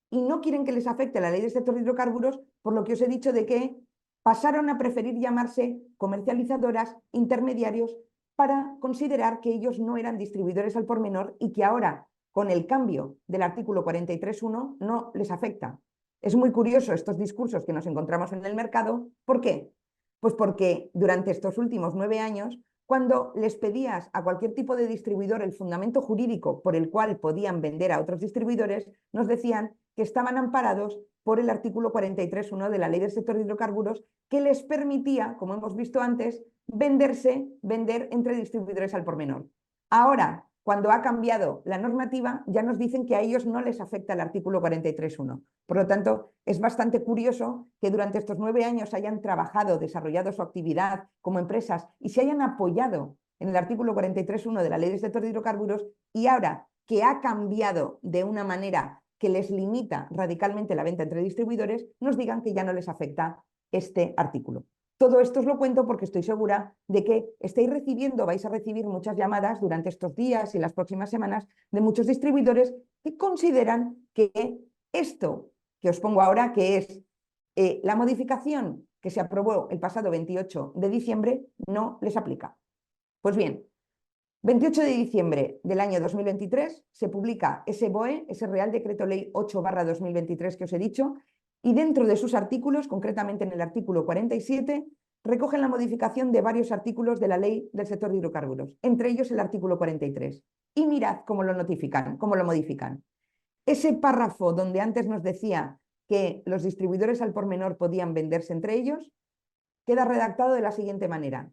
Y no quieren que les afecte la ley del sector de hidrocarburos por lo que os he dicho de que pasaron a preferir llamarse comercializadoras, intermediarios, para considerar que ellos no eran distribuidores al por menor y que ahora, con el cambio del artículo 43.1, no les afecta. Es muy curioso estos discursos que nos encontramos en el mercado. ¿Por qué? Pues porque durante estos últimos 9 años, cuando les pedías a cualquier tipo de distribuidor el fundamento jurídico por el cual podían vender a otros distribuidores, nos decían que estaban amparados por el artículo 43.1 de la ley del sector de hidrocarburos, que les permitía, como hemos visto antes, vender entre distribuidores al por menor. Ahora, cuando ha cambiado la normativa, ya nos dicen que a ellos no les afecta el artículo 43.1. Por lo tanto, es bastante curioso que durante estos 9 años hayan trabajado, desarrollado su actividad como empresas y se hayan apoyado en el artículo 43.1 de la Ley del Sector de Hidrocarburos, y ahora que ha cambiado de una manera que les limita radicalmente la venta entre distribuidores, nos digan que ya no les afecta este artículo. Todo esto os lo cuento porque estoy segura de que vais a recibir muchas llamadas durante estos días y las próximas semanas de muchos distribuidores que consideran que esto que os pongo ahora, que es la modificación que se aprobó el pasado 28 de diciembre, no les aplica. Pues bien, 28 de diciembre del año 2023 se publica ese BOE, ese Real Decreto Ley 8/2023 que os he dicho, y dentro de sus artículos, concretamente en el artículo 47, recogen la modificación de varios artículos de la Ley del Sector de Hidrocarburos, entre ellos el artículo 43. Y mirad cómo lo notifican, cómo lo modifican. Ese párrafo donde antes nos decía que los distribuidores al por menor podían venderse entre ellos, queda redactado de la siguiente manera: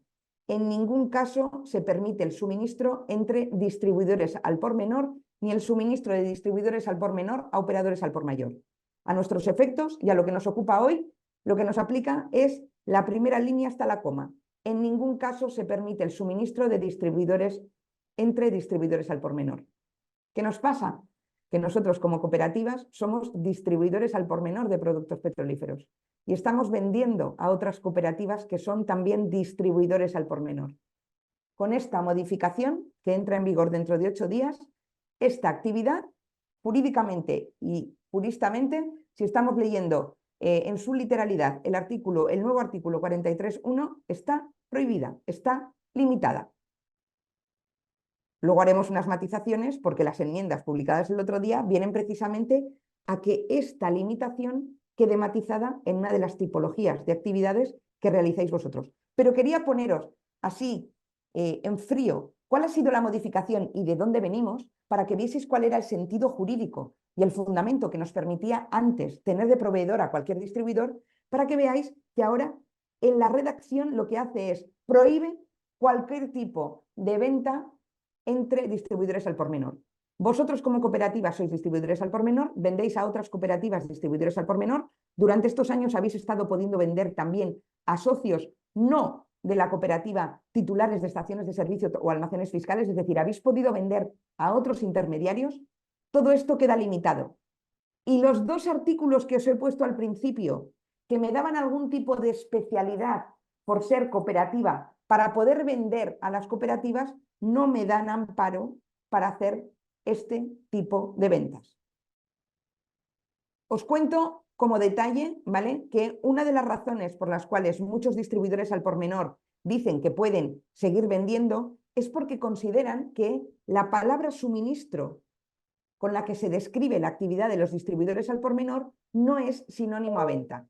en ningún caso se permite el suministro entre distribuidores al por menor ni el suministro de distribuidores al por menor a operadores al por mayor. A nuestros efectos y a lo que nos ocupa hoy, lo que nos aplica es la primera línea hasta la coma. En ningún caso se permite el suministro de distribuidores entre distribuidores al por menor. ¿Qué nos pasa? Que nosotros como cooperativas somos distribuidores al por menor de productos petrolíferos y estamos vendiendo a otras cooperativas que son también distribuidores al por menor. Con esta modificación, que entra en vigor dentro de 8 días, esta actividad, jurídicamente y juristamente, si estamos leyendo en su literalidad el nuevo artículo 43.1, está prohibida, está limitada. Luego haremos unas matizaciones porque las enmiendas publicadas el otro día vienen precisamente a que esta limitación quede matizada en una de las tipologías de actividades que realizáis vosotros. Pero quería poneros así en frío cuál ha sido la modificación y de dónde venimos para que vieseis cuál era el sentido jurídico y el fundamento que nos permitía antes tener de proveedor a cualquier distribuidor, para que veáis que ahora en la redacción lo que hace es prohíbe cualquier tipo de venta entre distribuidores al por menor. Vosotros como cooperativa sois distribuidores al por menor, vendéis a otras cooperativas distribuidores al por menor. Durante estos años habéis estado pudiendo vender también a socios no de la cooperativa, titulares de estaciones de servicio o almacenes fiscales, es decir, habéis podido vender a otros intermediarios. Todo esto queda limitado. Y los 2 artículos que os he puesto al principio, que me daban algún tipo de especialidad por ser cooperativa para poder vender a las cooperativas, no me dan amparo para hacer este tipo de ventas. Os cuento como detalle, ¿vale?, que una de las razones por las cuales muchos distribuidores al por menor dicen que pueden seguir vendiendo es porque consideran que la palabra suministro con la que se describe la actividad de los distribuidores al por menor no es sinónimo a venta.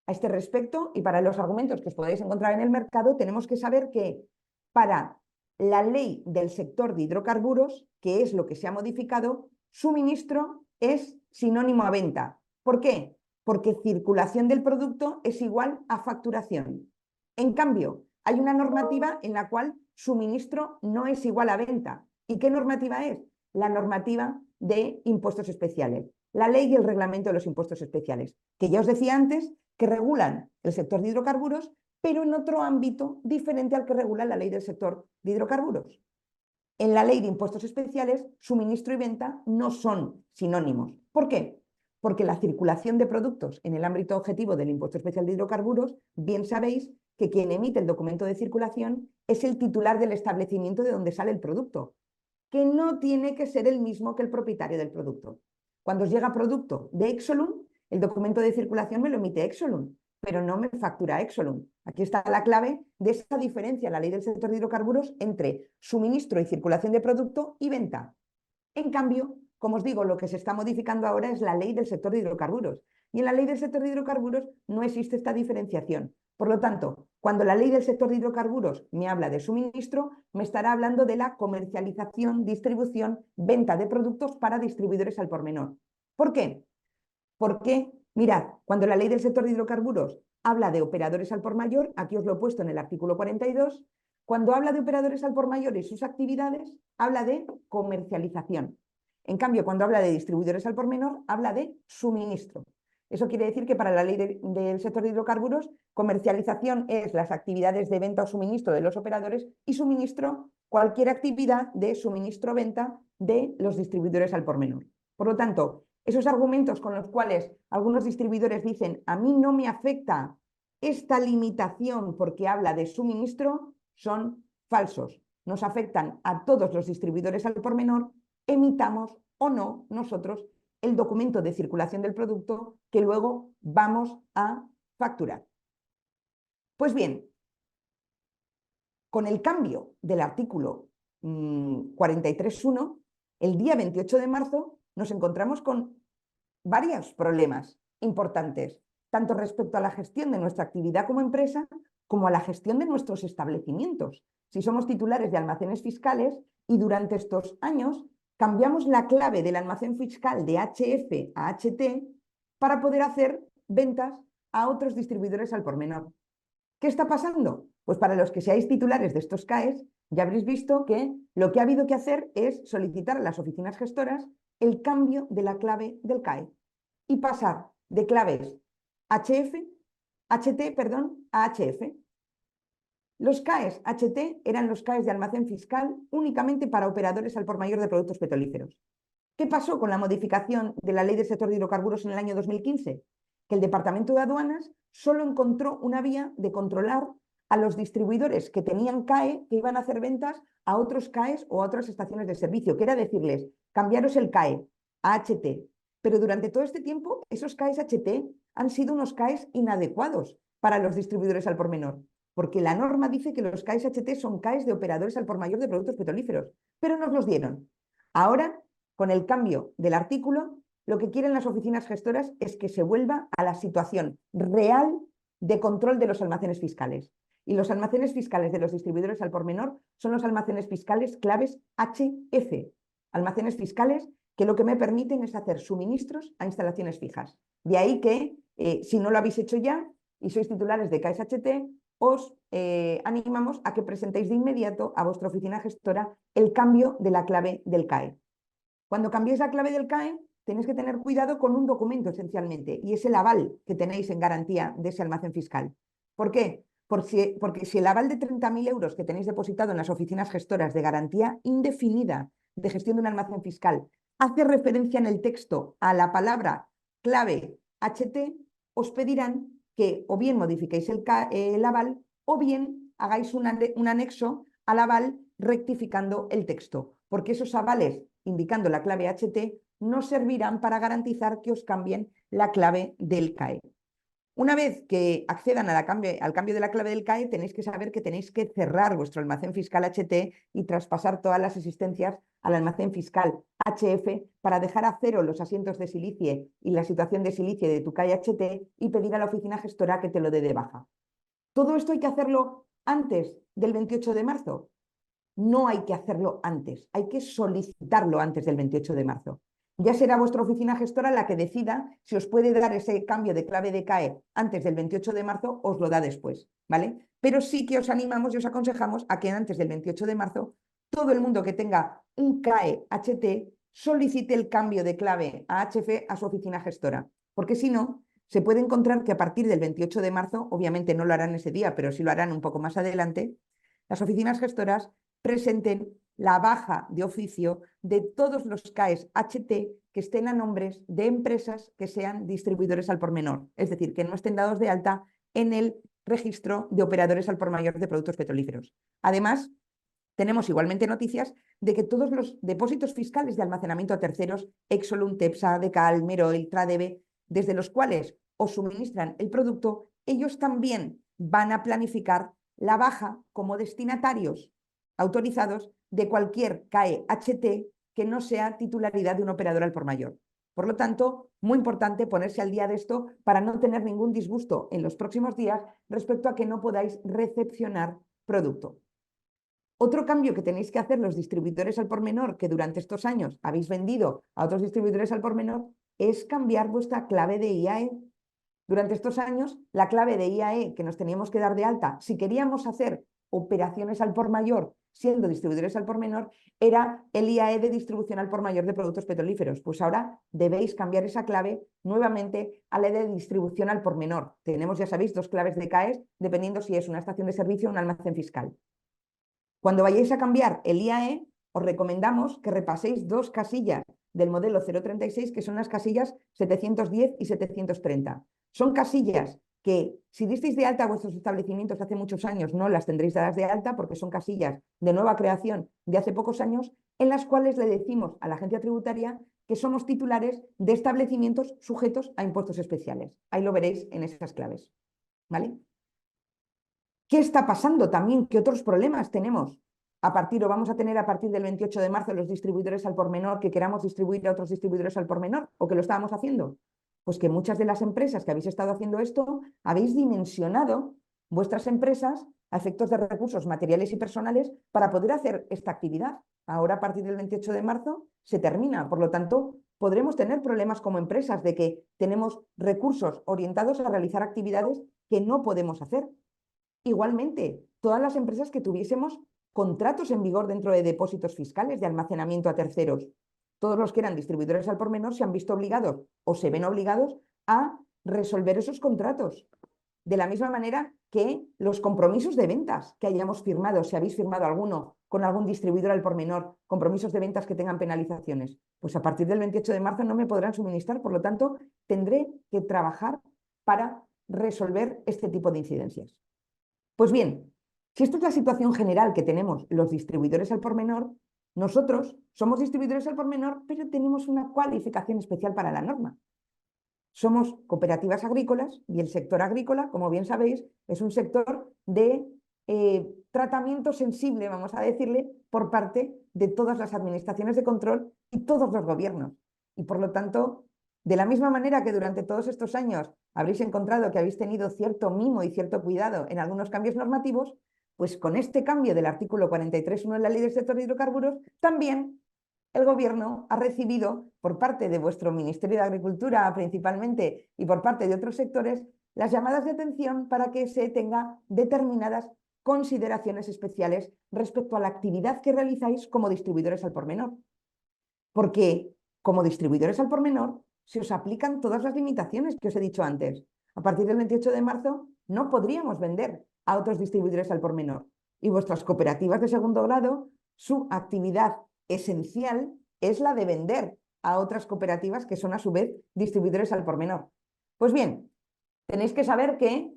A este respecto, y para los argumentos que os podéis encontrar en el mercado, tenemos que saber que para la ley del sector de hidrocarburos, que es lo que se ha modificado, suministro es sinónimo a venta. ¿Por qué? Porque circulación del producto es igual a facturación. En cambio, hay una normativa en la cual suministro no es igual a venta. ¿Y qué normativa es? La normativa de impuestos especiales, la ley y el reglamento de los impuestos especiales, que ya os decía antes que regulan el sector de hidrocarburos, pero en otro ámbito diferente al que regula la ley del sector de hidrocarburos. En la ley de impuestos especiales, suministro y venta no son sinónimos. ¿Por qué? Porque la circulación de productos en el ámbito objetivo del impuesto especial de hidrocarburos, bien sabéis que quien emite el documento de circulación es el titular del establecimiento de donde sale el producto, que no tiene que ser el mismo que el propietario del producto. Cuando os llega producto de Exolum, el documento de circulación me lo emite Exolum, pero no me factura Exolum. Aquí está la clave de esa diferencia en la ley del sector de hidrocarburos entre suministro y circulación de producto y venta. En cambio, como os digo, lo que se está modificando ahora es la ley del sector de hidrocarburos. Y en la ley del sector de hidrocarburos no existe esta diferenciación. Por lo tanto, cuando la ley del sector de hidrocarburos me habla de suministro, me estará hablando de la comercialización, distribución, venta de productos para distribuidores al por menor. ¿Por qué? Porque, mirad, cuando la ley del sector de hidrocarburos habla de operadores al por mayor, aquí os lo he puesto en el artículo 42, Cuando habla de operadores al por mayor y sus actividades, habla de comercialización. En cambio, cuando habla de distribuidores al por menor, habla de suministro. Eso quiere decir que para la ley del sector de hidrocarburos, comercialización es las actividades de venta o suministro de los operadores y suministro cualquier actividad de suministro-venta de los distribuidores al por menor. Por lo tanto, esos argumentos con los cuales algunos distribuidores dicen a mí no me afecta esta limitación porque habla de suministro son falsos. Nos afectan a todos los distribuidores al por menor, emitamos o no nosotros el documento de circulación del producto que luego vamos a facturar. Pues bien, con el cambio del artículo 43.1, el día 28 de marzo nos encontramos con varios problemas importantes, tanto respecto a la gestión de nuestra actividad como empresa, como a la gestión de nuestros establecimientos. Si somos titulares de almacenes fiscales y durante estos años cambiamos la clave del almacén fiscal de HF a HT para poder hacer ventas a otros distribuidores al por menor. ¿Qué está pasando? Pues para los que seáis titulares de estos CAEs, ya habréis visto que lo que ha habido que hacer es solicitar a las oficinas gestoras el cambio de la clave del CAE y pasar de claves HT a HF. Los CAEs HT eran los CAEs de almacén fiscal únicamente para operadores al por mayor de productos petrolíferos. ¿Qué pasó con la modificación de la ley del sector de hidrocarburos en el año 2015? Que el Departamento de Aduanas solo encontró una vía de controlar a los distribuidores que tenían CAE que iban a hacer ventas a otros CAEs o a otras estaciones de servicio, que era decirles, cambiaros el CAE a HT. Pero durante todo este tiempo, esos CAEs HT han sido unos CAEs inadecuados para los distribuidores al por menor, porque la norma dice que los CAEs HT son CAEs de operadores al por mayor de productos petrolíferos, pero nos los dieron. Ahora, con el cambio del artículo, lo que quieren las oficinas gestoras es que se vuelva a la situación real de control de los almacenes fiscales. Y los almacenes fiscales de los distribuidores al por menor son los almacenes fiscales claves HF, almacenes fiscales que lo que me permiten es hacer suministros a instalaciones fijas. De ahí que, si no lo habéis hecho ya y sois titulares de CAEs HT, os animamos a que presentéis de inmediato a vuestra oficina gestora el cambio de la clave del CAE. Cuando cambiéis la clave del CAE, tenéis que tener cuidado con un documento esencialmente, y es el aval que tenéis en garantía de ese almacén fiscal. ¿Por qué? Porque si el aval de 30.000 euros que tenéis depositado en las oficinas gestoras de garantía indefinida de gestión de un almacén fiscal hace referencia en el texto a la palabra clave HT, os pedirán que o bien modifiquéis el aval o bien hagáis un anexo al aval rectificando el texto, porque esos avales indicando la clave HT no servirán para garantizar que os cambien la clave del CAE. Una vez que accedan al cambio de la clave del CAE, tenéis que saber que tenéis que cerrar vuestro almacén fiscal HT y traspasar todas las existencias al almacén fiscal HF para dejar a cero los asientos de silicie y la situación de silicie de tu CAE HT y pedir a la oficina gestora que te lo dé de baja. ¿Todo esto hay que hacerlo antes del 28 de marzo? No hay que hacerlo antes, hay que solicitarlo antes del 28 de marzo. Ya será vuestra oficina gestora la que decida si os puede dar ese cambio de clave de CAE antes del 28 de marzo, os lo da después, ¿vale? Pero sí que os animamos y os aconsejamos a que antes del 28 de marzo todo el mundo que tenga un CAE HT solicite el cambio de clave a HF a su oficina gestora, porque si no, se puede encontrar que a partir del 28 de marzo, obviamente no lo harán ese día, pero sí lo harán un poco más adelante, las oficinas gestoras presenten la baja de oficio de todos los CAEs HT que estén a nombres de empresas que sean distribuidores al por menor, es decir, que no estén dados de alta en el registro de operadores al por mayor de productos petrolíferos. Además, tenemos igualmente noticias de que todos los depósitos fiscales de almacenamiento a terceros, Exolum, Tepsa, Decal, Meroil, Tradebe, desde los cuales os suministran el producto, ellos también van a planificar la baja como destinatarios autorizados de cualquier CAE HT que no sea titularidad de un operador al por mayor. Por lo tanto, muy importante ponerse al día de esto para no tener ningún disgusto en los próximos días respecto a que no podáis recepcionar producto. Otro cambio que tenéis que hacer los distribuidores al por menor que durante estos años habéis vendido a otros distribuidores al por menor es cambiar vuestra clave de IAE. Durante estos años, la clave de IAE que nos teníamos que dar de alta, si queríamos hacer operaciones al por mayor, siendo distribuidores al por menor, era el IAE de distribución al por mayor de productos petrolíferos. Pues ahora debéis cambiar esa clave nuevamente a la de distribución al por menor. Tenemos, ya sabéis, 2 claves de CAES, dependiendo si es una estación de servicio o un almacén fiscal. Cuando vayáis a cambiar el IAE, os recomendamos que repaséis 2 casillas del modelo 036, que son las casillas 710 y 730. Son casillas que, si disteis de alta a vuestros establecimientos hace muchos años, no las tendréis dadas de alta porque son casillas de nueva creación de hace pocos años, en las cuales le decimos a la agencia tributaria que somos titulares de establecimientos sujetos a impuestos especiales. Ahí lo veréis en esas claves, ¿vale? ¿Qué está pasando también? ¿Qué otros problemas tenemos? Vamos a tener a partir del 28 de marzo los distribuidores al por menor que queramos distribuir a otros distribuidores al por menor o que lo estábamos haciendo. Pues que muchas de las empresas que habéis estado haciendo esto, habéis dimensionado vuestras empresas a efectos de recursos materiales y personales para poder hacer esta actividad. Ahora, a partir del 28 de marzo, se termina. Por lo tanto, podremos tener problemas como empresas de que tenemos recursos orientados a realizar actividades que no podemos hacer. Igualmente, todas las empresas que tuviésemos contratos en vigor dentro de depósitos fiscales de almacenamiento a terceros, todos los que eran distribuidores al por menor se han visto obligados o se ven obligados a resolver esos contratos. De la misma manera que los compromisos de ventas que hayamos firmado, si habéis firmado alguno con algún distribuidor al por menor, compromisos de ventas que tengan penalizaciones, pues a partir del 28 de marzo no me podrán suministrar, por lo tanto, tendré que trabajar para resolver este tipo de incidencias. Pues bien, si esta es la situación general que tenemos los distribuidores al por menor, nosotros somos distribuidores al por menor, pero tenemos una cualificación especial para la norma. Somos cooperativas agrícolas y el sector agrícola, como bien sabéis, es un sector de tratamiento sensible, vamos a decirle, por parte de todas las administraciones de control y todos los gobiernos. Y por lo tanto, de la misma manera que durante todos estos años habréis encontrado que habéis tenido cierto mimo y cierto cuidado en algunos cambios normativos, pues con este cambio del artículo 43.1 de la Ley del Sector de Hidrocarburos, también el Gobierno ha recibido por parte de vuestro Ministerio de Agricultura principalmente y por parte de otros sectores las llamadas de atención para que se tenga determinadas consideraciones especiales respecto a la actividad que realizáis como distribuidores al por menor. Porque como distribuidores al por menor se os aplican todas las limitaciones que os he dicho antes. A partir del 28 de marzo no podríamos vender a otros distribuidores al por menor. Y vuestras cooperativas de segundo grado, su actividad esencial es la de vender a otras cooperativas que son a su vez distribuidores al por menor. Pues bien, tenéis que saber que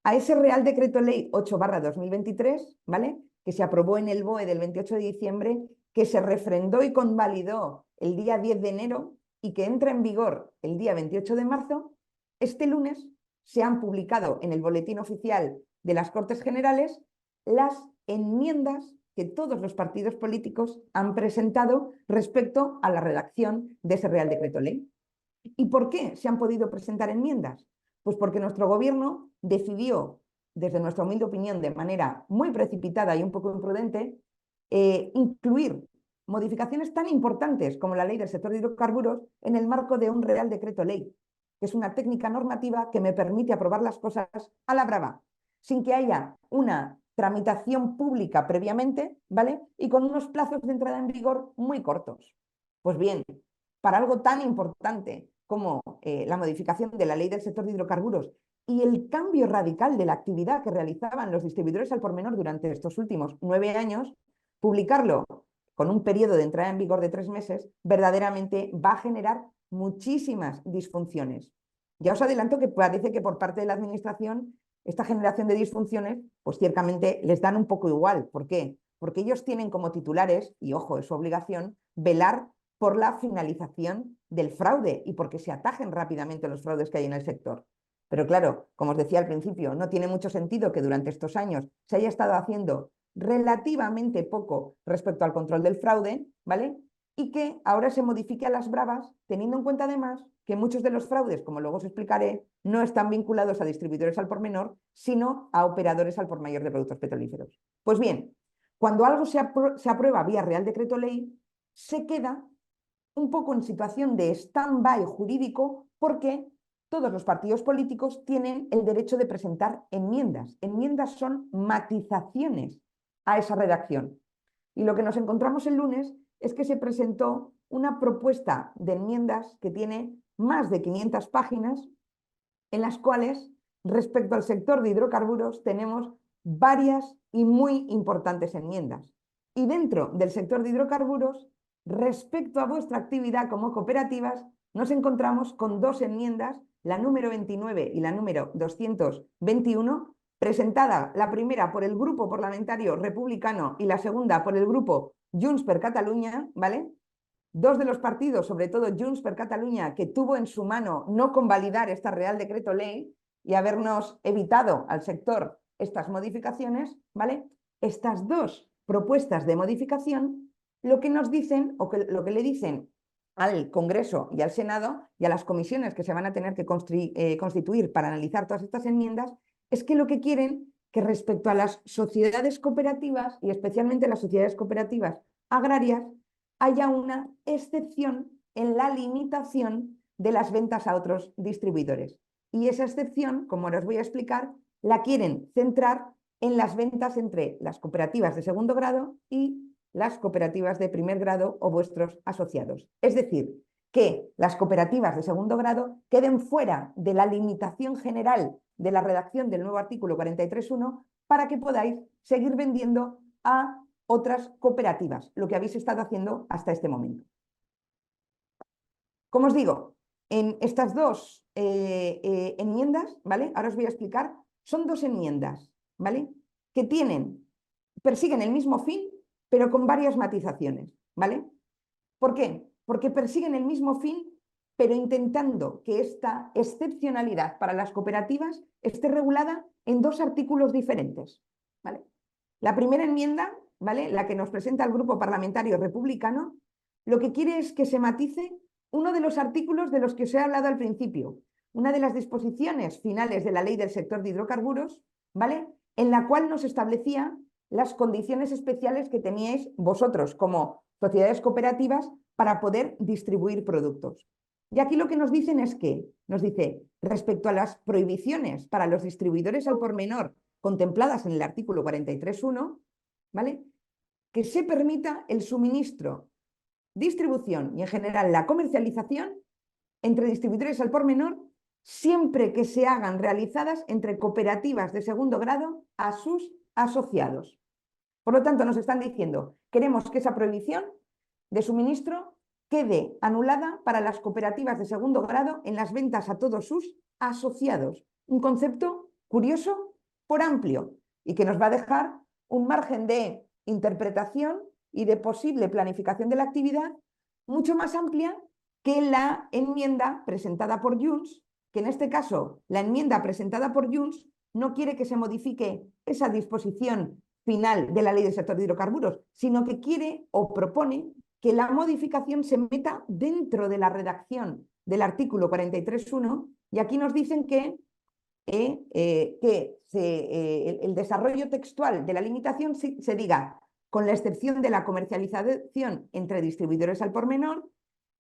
a ese Real Decreto Ley 8/2023, ¿vale?, que se aprobó en el BOE del 28 de diciembre, que se refrendó y convalidó el día 10 de enero y que entra en vigor el día 28 de marzo, este lunes se han publicado en el Boletín Oficial de las Cortes Generales las enmiendas que todos los partidos políticos han presentado respecto a la redacción de ese Real Decreto Ley. ¿Y por qué se han podido presentar enmiendas? Pues porque nuestro gobierno decidió, desde nuestra humilde opinión, de manera muy precipitada y un poco imprudente, incluir modificaciones tan importantes como la Ley del Sector de Hidrocarburos en el marco de un Real Decreto Ley, que es una técnica normativa que me permite aprobar las cosas a la brava, sin que haya una tramitación pública previamente, ¿vale?, y con unos plazos de entrada en vigor muy cortos. Pues bien, para algo tan importante como la modificación de la Ley del Sector de Hidrocarburos y el cambio radical de la actividad que realizaban los distribuidores al por menor durante estos últimos 9 años, publicarlo con un periodo de entrada en vigor de 3 meses, verdaderamente va a generar muchísimas disfunciones. Ya os adelanto que parece que por parte de la Administración esta generación de disfunciones, pues ciertamente les dan un poco igual. ¿Por qué? Porque ellos tienen como titulares, y ojo, es su obligación, velar por la finalización del fraude y porque se atajen rápidamente los fraudes que hay en el sector. Pero claro, como os decía al principio, no tiene mucho sentido que durante estos años se haya estado haciendo relativamente poco respecto al control del fraude, ¿vale?, y que ahora se modifique a las bravas, teniendo en cuenta además que muchos de los fraudes, como luego os explicaré, no están vinculados a distribuidores al por menor, sino a operadores al por mayor de productos petrolíferos. Pues bien, cuando algo se aprueba vía Real Decreto Ley, se queda un poco en situación de stand-by jurídico porque todos los partidos políticos tienen el derecho de presentar enmiendas. Enmiendas son matizaciones a esa redacción. Y lo que nos encontramos el lunes es que se presentó una propuesta de enmiendas que tiene más de 500 páginas, en las cuales, respecto al sector de hidrocarburos, tenemos varias y muy importantes enmiendas. Y dentro del sector de hidrocarburos, respecto a vuestra actividad como cooperativas, nos encontramos con dos enmiendas, la número 29 y la número 221, presentada la primera por el Grupo Parlamentario Republicano y la segunda por el Grupo Junts per Catalunya, ¿vale? Dos de los partidos, sobre todo Junts per Catalunya, que tuvo en su mano no convalidar esta Real Decreto Ley y habernos evitado al sector estas modificaciones, ¿vale? Estas dos propuestas de modificación, lo que nos dicen, o lo que le dicen al Congreso y al Senado y a las comisiones que se van a tener que constituir para analizar todas estas enmiendas, es que lo que quieren que respecto a las sociedades cooperativas y especialmente las sociedades cooperativas agrarias, haya una excepción en la limitación de las ventas a otros distribuidores. Y esa excepción, como ahora os voy a explicar, la quieren centrar en las ventas entre las cooperativas de segundo grado y las cooperativas de primer grado o vuestros asociados. Es decir, que las cooperativas de segundo grado queden fuera de la limitación general de la redacción del nuevo artículo 43.1 para que podáis seguir vendiendo a otras cooperativas, lo que habéis estado haciendo hasta este momento. Como os digo, en estas dos enmiendas, ¿vale? Ahora os voy a explicar, son dos enmiendas, ¿vale? Que persiguen el mismo fin, pero con varias matizaciones, ¿vale? ¿Por qué? Porque persiguen el mismo fin, pero intentando que esta excepcionalidad para las cooperativas esté regulada en dos artículos diferentes, ¿vale? La primera enmienda, ¿vale?, la que nos presenta el Grupo Parlamentario Republicano, lo que quiere es que se matice uno de los artículos de los que os he hablado al principio, una de las disposiciones finales de la Ley del Sector de Hidrocarburos, ¿vale?, en la cual nos establecía las condiciones especiales que teníais vosotros como sociedades cooperativas para poder distribuir productos. Y aquí lo que nos dicen es que, nos dice, respecto a las prohibiciones para los distribuidores al por menor contempladas en el artículo 43.1, ¿vale?, que se permita el suministro, distribución y en general la comercialización entre distribuidores al por menor siempre que se hagan realizadas entre cooperativas de segundo grado a sus asociados. Por lo tanto, nos están diciendo, queremos que esa prohibición de suministro quede anulada para las cooperativas de segundo grado en las ventas a todos sus asociados. Un concepto curioso por amplio y que nos va a dejar un margen de interpretación y de posible planificación de la actividad mucho más amplia que la enmienda presentada por Junts, que en este caso la enmienda presentada por Junts no quiere que se modifique esa disposición final de la Ley del Sector de Hidrocarburos, sino que quiere o propone que la modificación se meta dentro de la redacción del artículo 43.1 y aquí nos dicen que el desarrollo textual de la limitación se diga, con la excepción de la comercialización entre distribuidores al por menor,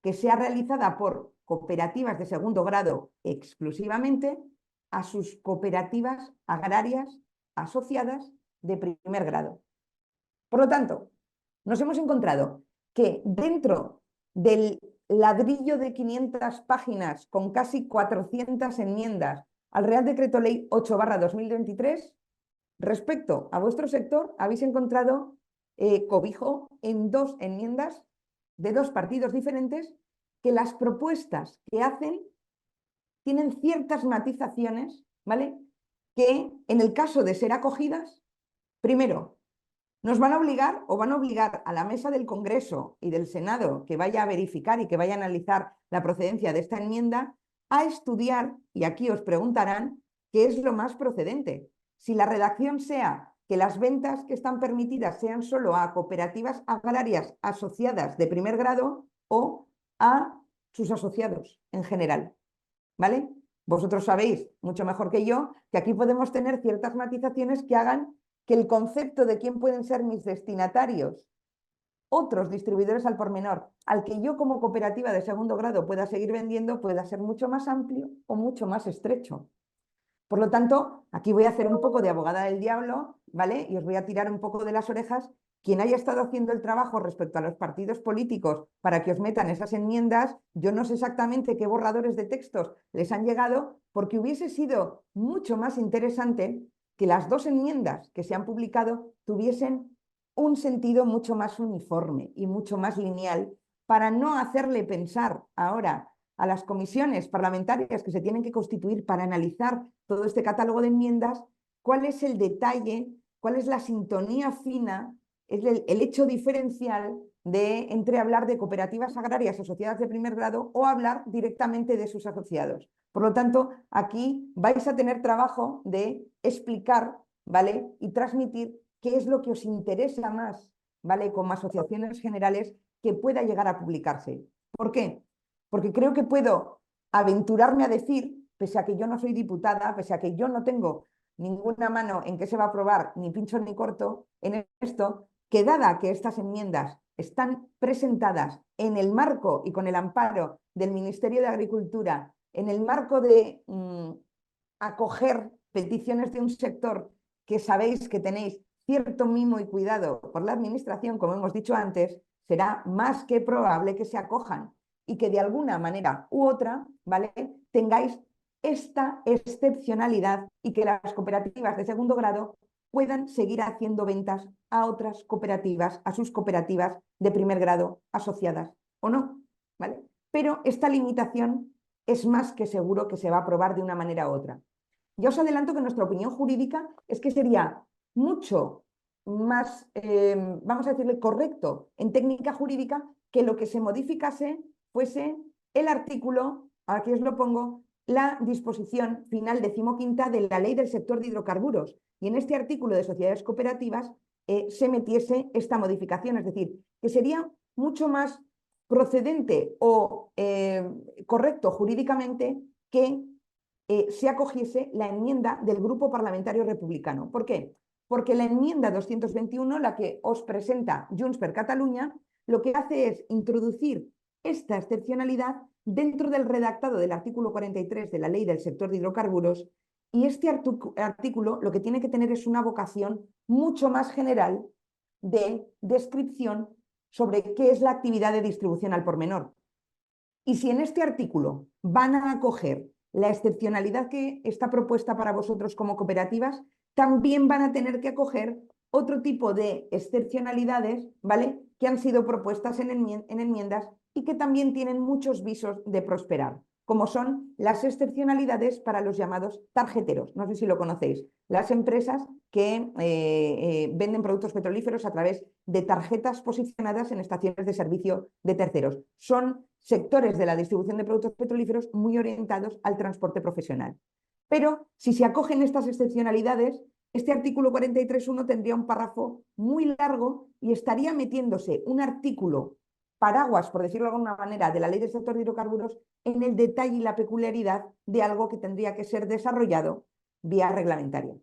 que sea realizada por cooperativas de segundo grado exclusivamente a sus cooperativas agrarias asociadas de primer grado. Por lo tanto, nos hemos encontrado que dentro del ladrillo de 500 páginas con casi 400 enmiendas al Real Decreto Ley 8/2023, respecto a vuestro sector, habéis encontrado cobijo en dos enmiendas de dos partidos diferentes que las propuestas que hacen tienen ciertas matizaciones, ¿vale?, que en el caso de ser acogidas, primero, nos van a obligar a la mesa del Congreso y del Senado que vaya a verificar y que vaya a analizar la procedencia de esta enmienda a estudiar, y aquí os preguntarán, ¿qué es lo más procedente? Si la redacción sea que las ventas que están permitidas sean solo a cooperativas agrarias asociadas de primer grado o a sus asociados en general, ¿vale? Vosotros sabéis mucho mejor que yo que aquí podemos tener ciertas matizaciones que hagan que el concepto de quién pueden ser mis destinatarios otros distribuidores al por menor, al que yo como cooperativa de segundo grado pueda seguir vendiendo, pueda ser mucho más amplio o mucho más estrecho. Por lo tanto, aquí voy a hacer un poco de abogada del diablo, ¿vale? Y os voy a tirar un poco de las orejas. Quien haya estado haciendo el trabajo respecto a los partidos políticos para que os metan esas enmiendas, yo no sé exactamente qué borradores de textos les han llegado, porque hubiese sido mucho más interesante que las dos enmiendas que se han publicado tuviesen un sentido mucho más uniforme y mucho más lineal, para no hacerle pensar ahora a las comisiones parlamentarias que se tienen que constituir para analizar todo este catálogo de enmiendas, cuál es el detalle, cuál es la sintonía fina, es el hecho diferencial entre hablar de cooperativas agrarias asociadas de primer grado o hablar directamente de sus asociados. Por lo tanto, aquí vais a tener trabajo de explicar, ¿vale? Y transmitir qué es lo que os interesa más, ¿vale? Como asociaciones generales, que pueda llegar a publicarse. ¿Por qué? Porque creo que puedo aventurarme a decir, pese a que yo no soy diputada, pese a que yo no tengo ninguna mano en qué se va a aprobar, ni pincho ni corto en esto, que dada que estas enmiendas están presentadas en el marco y con el amparo del Ministerio de Agricultura, en el marco de acoger peticiones de un sector que sabéis que tenéis cierto mimo y cuidado por la administración, como hemos dicho antes, será más que probable que se acojan y que de alguna manera u otra, ¿vale?, tengáis esta excepcionalidad y que las cooperativas de segundo grado puedan seguir haciendo ventas a otras cooperativas, a sus cooperativas de primer grado asociadas o no, ¿vale? Pero esta limitación es más que seguro que se va a aprobar de una manera u otra. Ya os adelanto que nuestra opinión jurídica es que sería mucho más, vamos a decirle, correcto en técnica jurídica que lo que se modificase fuese el artículo, aquí os lo pongo, la disposición final 15ª de la Ley del Sector de Hidrocarburos. Y en este artículo de sociedades cooperativas se metiese esta modificación, es decir, que sería mucho más procedente o correcto jurídicamente que se acogiese la enmienda del Grupo Parlamentario Republicano. ¿Por qué? Porque la enmienda 221, la que os presenta Junts per Catalunya, lo que hace es introducir esta excepcionalidad dentro del redactado del artículo 43 de la Ley del Sector de Hidrocarburos, y este artículo lo que tiene que tener es una vocación mucho más general de descripción sobre qué es la actividad de distribución al por menor. Y si en este artículo van a acoger la excepcionalidad que está propuesta para vosotros como cooperativas, también van a tener que acoger otro tipo de excepcionalidades, ¿vale?, que han sido propuestas en enmiendas y que también tienen muchos visos de prosperar, como son las excepcionalidades para los llamados tarjeteros. No sé si lo conocéis, las empresas que venden productos petrolíferos a través de tarjetas posicionadas en estaciones de servicio de terceros. Son sectores de la distribución de productos petrolíferos muy orientados al transporte profesional. Pero si se acogen estas excepcionalidades, este artículo 43.1 tendría un párrafo muy largo y estaría metiéndose un artículo paraguas, por decirlo de alguna manera, de la Ley del Sector de Hidrocarburos en el detalle y la peculiaridad de algo que tendría que ser desarrollado vía reglamentaria.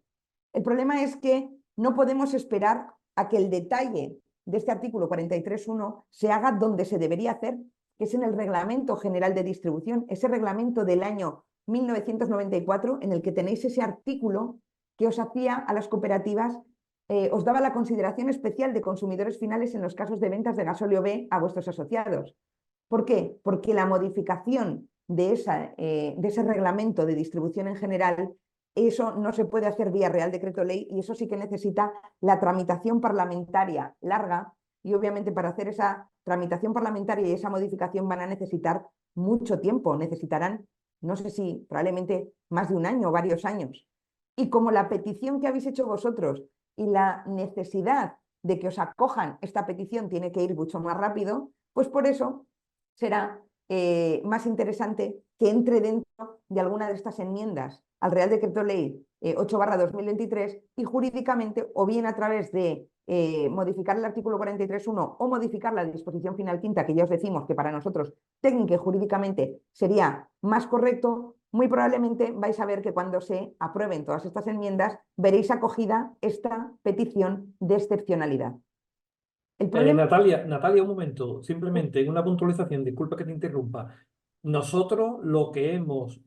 El problema es que no podemos esperar a que el detalle de este artículo 43.1 se haga donde se debería hacer, que es en el Reglamento General de Distribución, ese reglamento del año 1994, en el que tenéis ese artículo que os hacía a las cooperativas, os daba la consideración especial de consumidores finales en los casos de ventas de gasóleo B a vuestros asociados. ¿Por qué? Porque la modificación de ese reglamento de distribución en general, eso no se puede hacer vía Real Decreto Ley, y eso sí que necesita la tramitación parlamentaria larga, y obviamente para hacer esa tramitación parlamentaria y esa modificación van a necesitar mucho tiempo, necesitarán, no sé si probablemente más de un año o varios años. Y como la petición que habéis hecho vosotros y la necesidad de que os acojan esta petición tiene que ir mucho más rápido, pues por eso será más interesante que entre dentro de alguna de estas enmiendas al Real Decreto Ley 8/2023 y jurídicamente, o bien a través de modificar el artículo 43.1 o modificar la disposición final quinta, que ya os decimos que para nosotros técnica y jurídicamente sería más correcto, muy probablemente vais a ver que cuando se aprueben todas estas enmiendas veréis acogida esta petición de excepcionalidad. El problema... Natalia, un momento, simplemente en una puntualización, disculpa que te interrumpa. Nosotros lo que hemos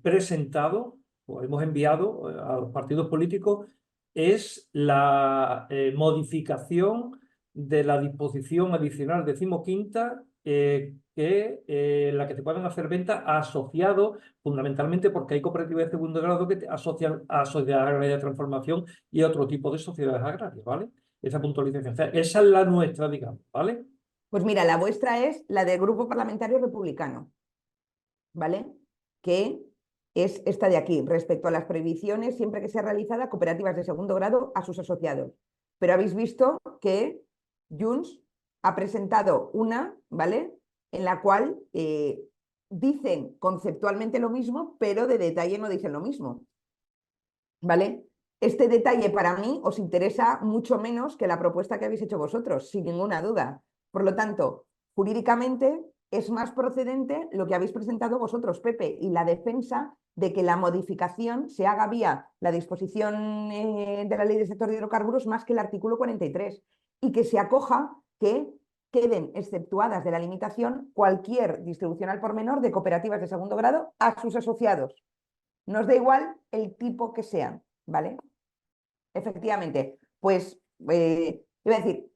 presentado o hemos enviado a los partidos políticos es la modificación de la disposición adicional decimoquinta la que te puedan hacer venta a asociados, fundamentalmente porque hay cooperativas de segundo grado que te asocian a sociedades agrarias de transformación y otro tipo de sociedades agrarias, ¿vale? Esa puntualización. O sea, esa es la nuestra, digamos, ¿vale? Pues mira, la vuestra es la del Grupo Parlamentario Republicano, ¿vale? Que es esta de aquí, respecto a las prohibiciones siempre que sea realizada cooperativas de segundo grado a sus asociados. Pero habéis visto que Junts ha presentado una, ¿vale? En la cual dicen conceptualmente lo mismo, pero de detalle no dicen lo mismo, ¿vale? Este detalle para mí os interesa mucho menos que la propuesta que habéis hecho vosotros, sin ninguna duda. Por lo tanto, jurídicamente es más procedente lo que habéis presentado vosotros, Pepe, y la defensa de que la modificación se haga vía la disposición de la Ley del Sector de Hidrocarburos más que el artículo 43 y que se acoja que queden exceptuadas de la limitación cualquier distribución al por menor de cooperativas de segundo grado a sus asociados. Nos da igual el tipo que sean, ¿vale? Efectivamente, pues iba a decir,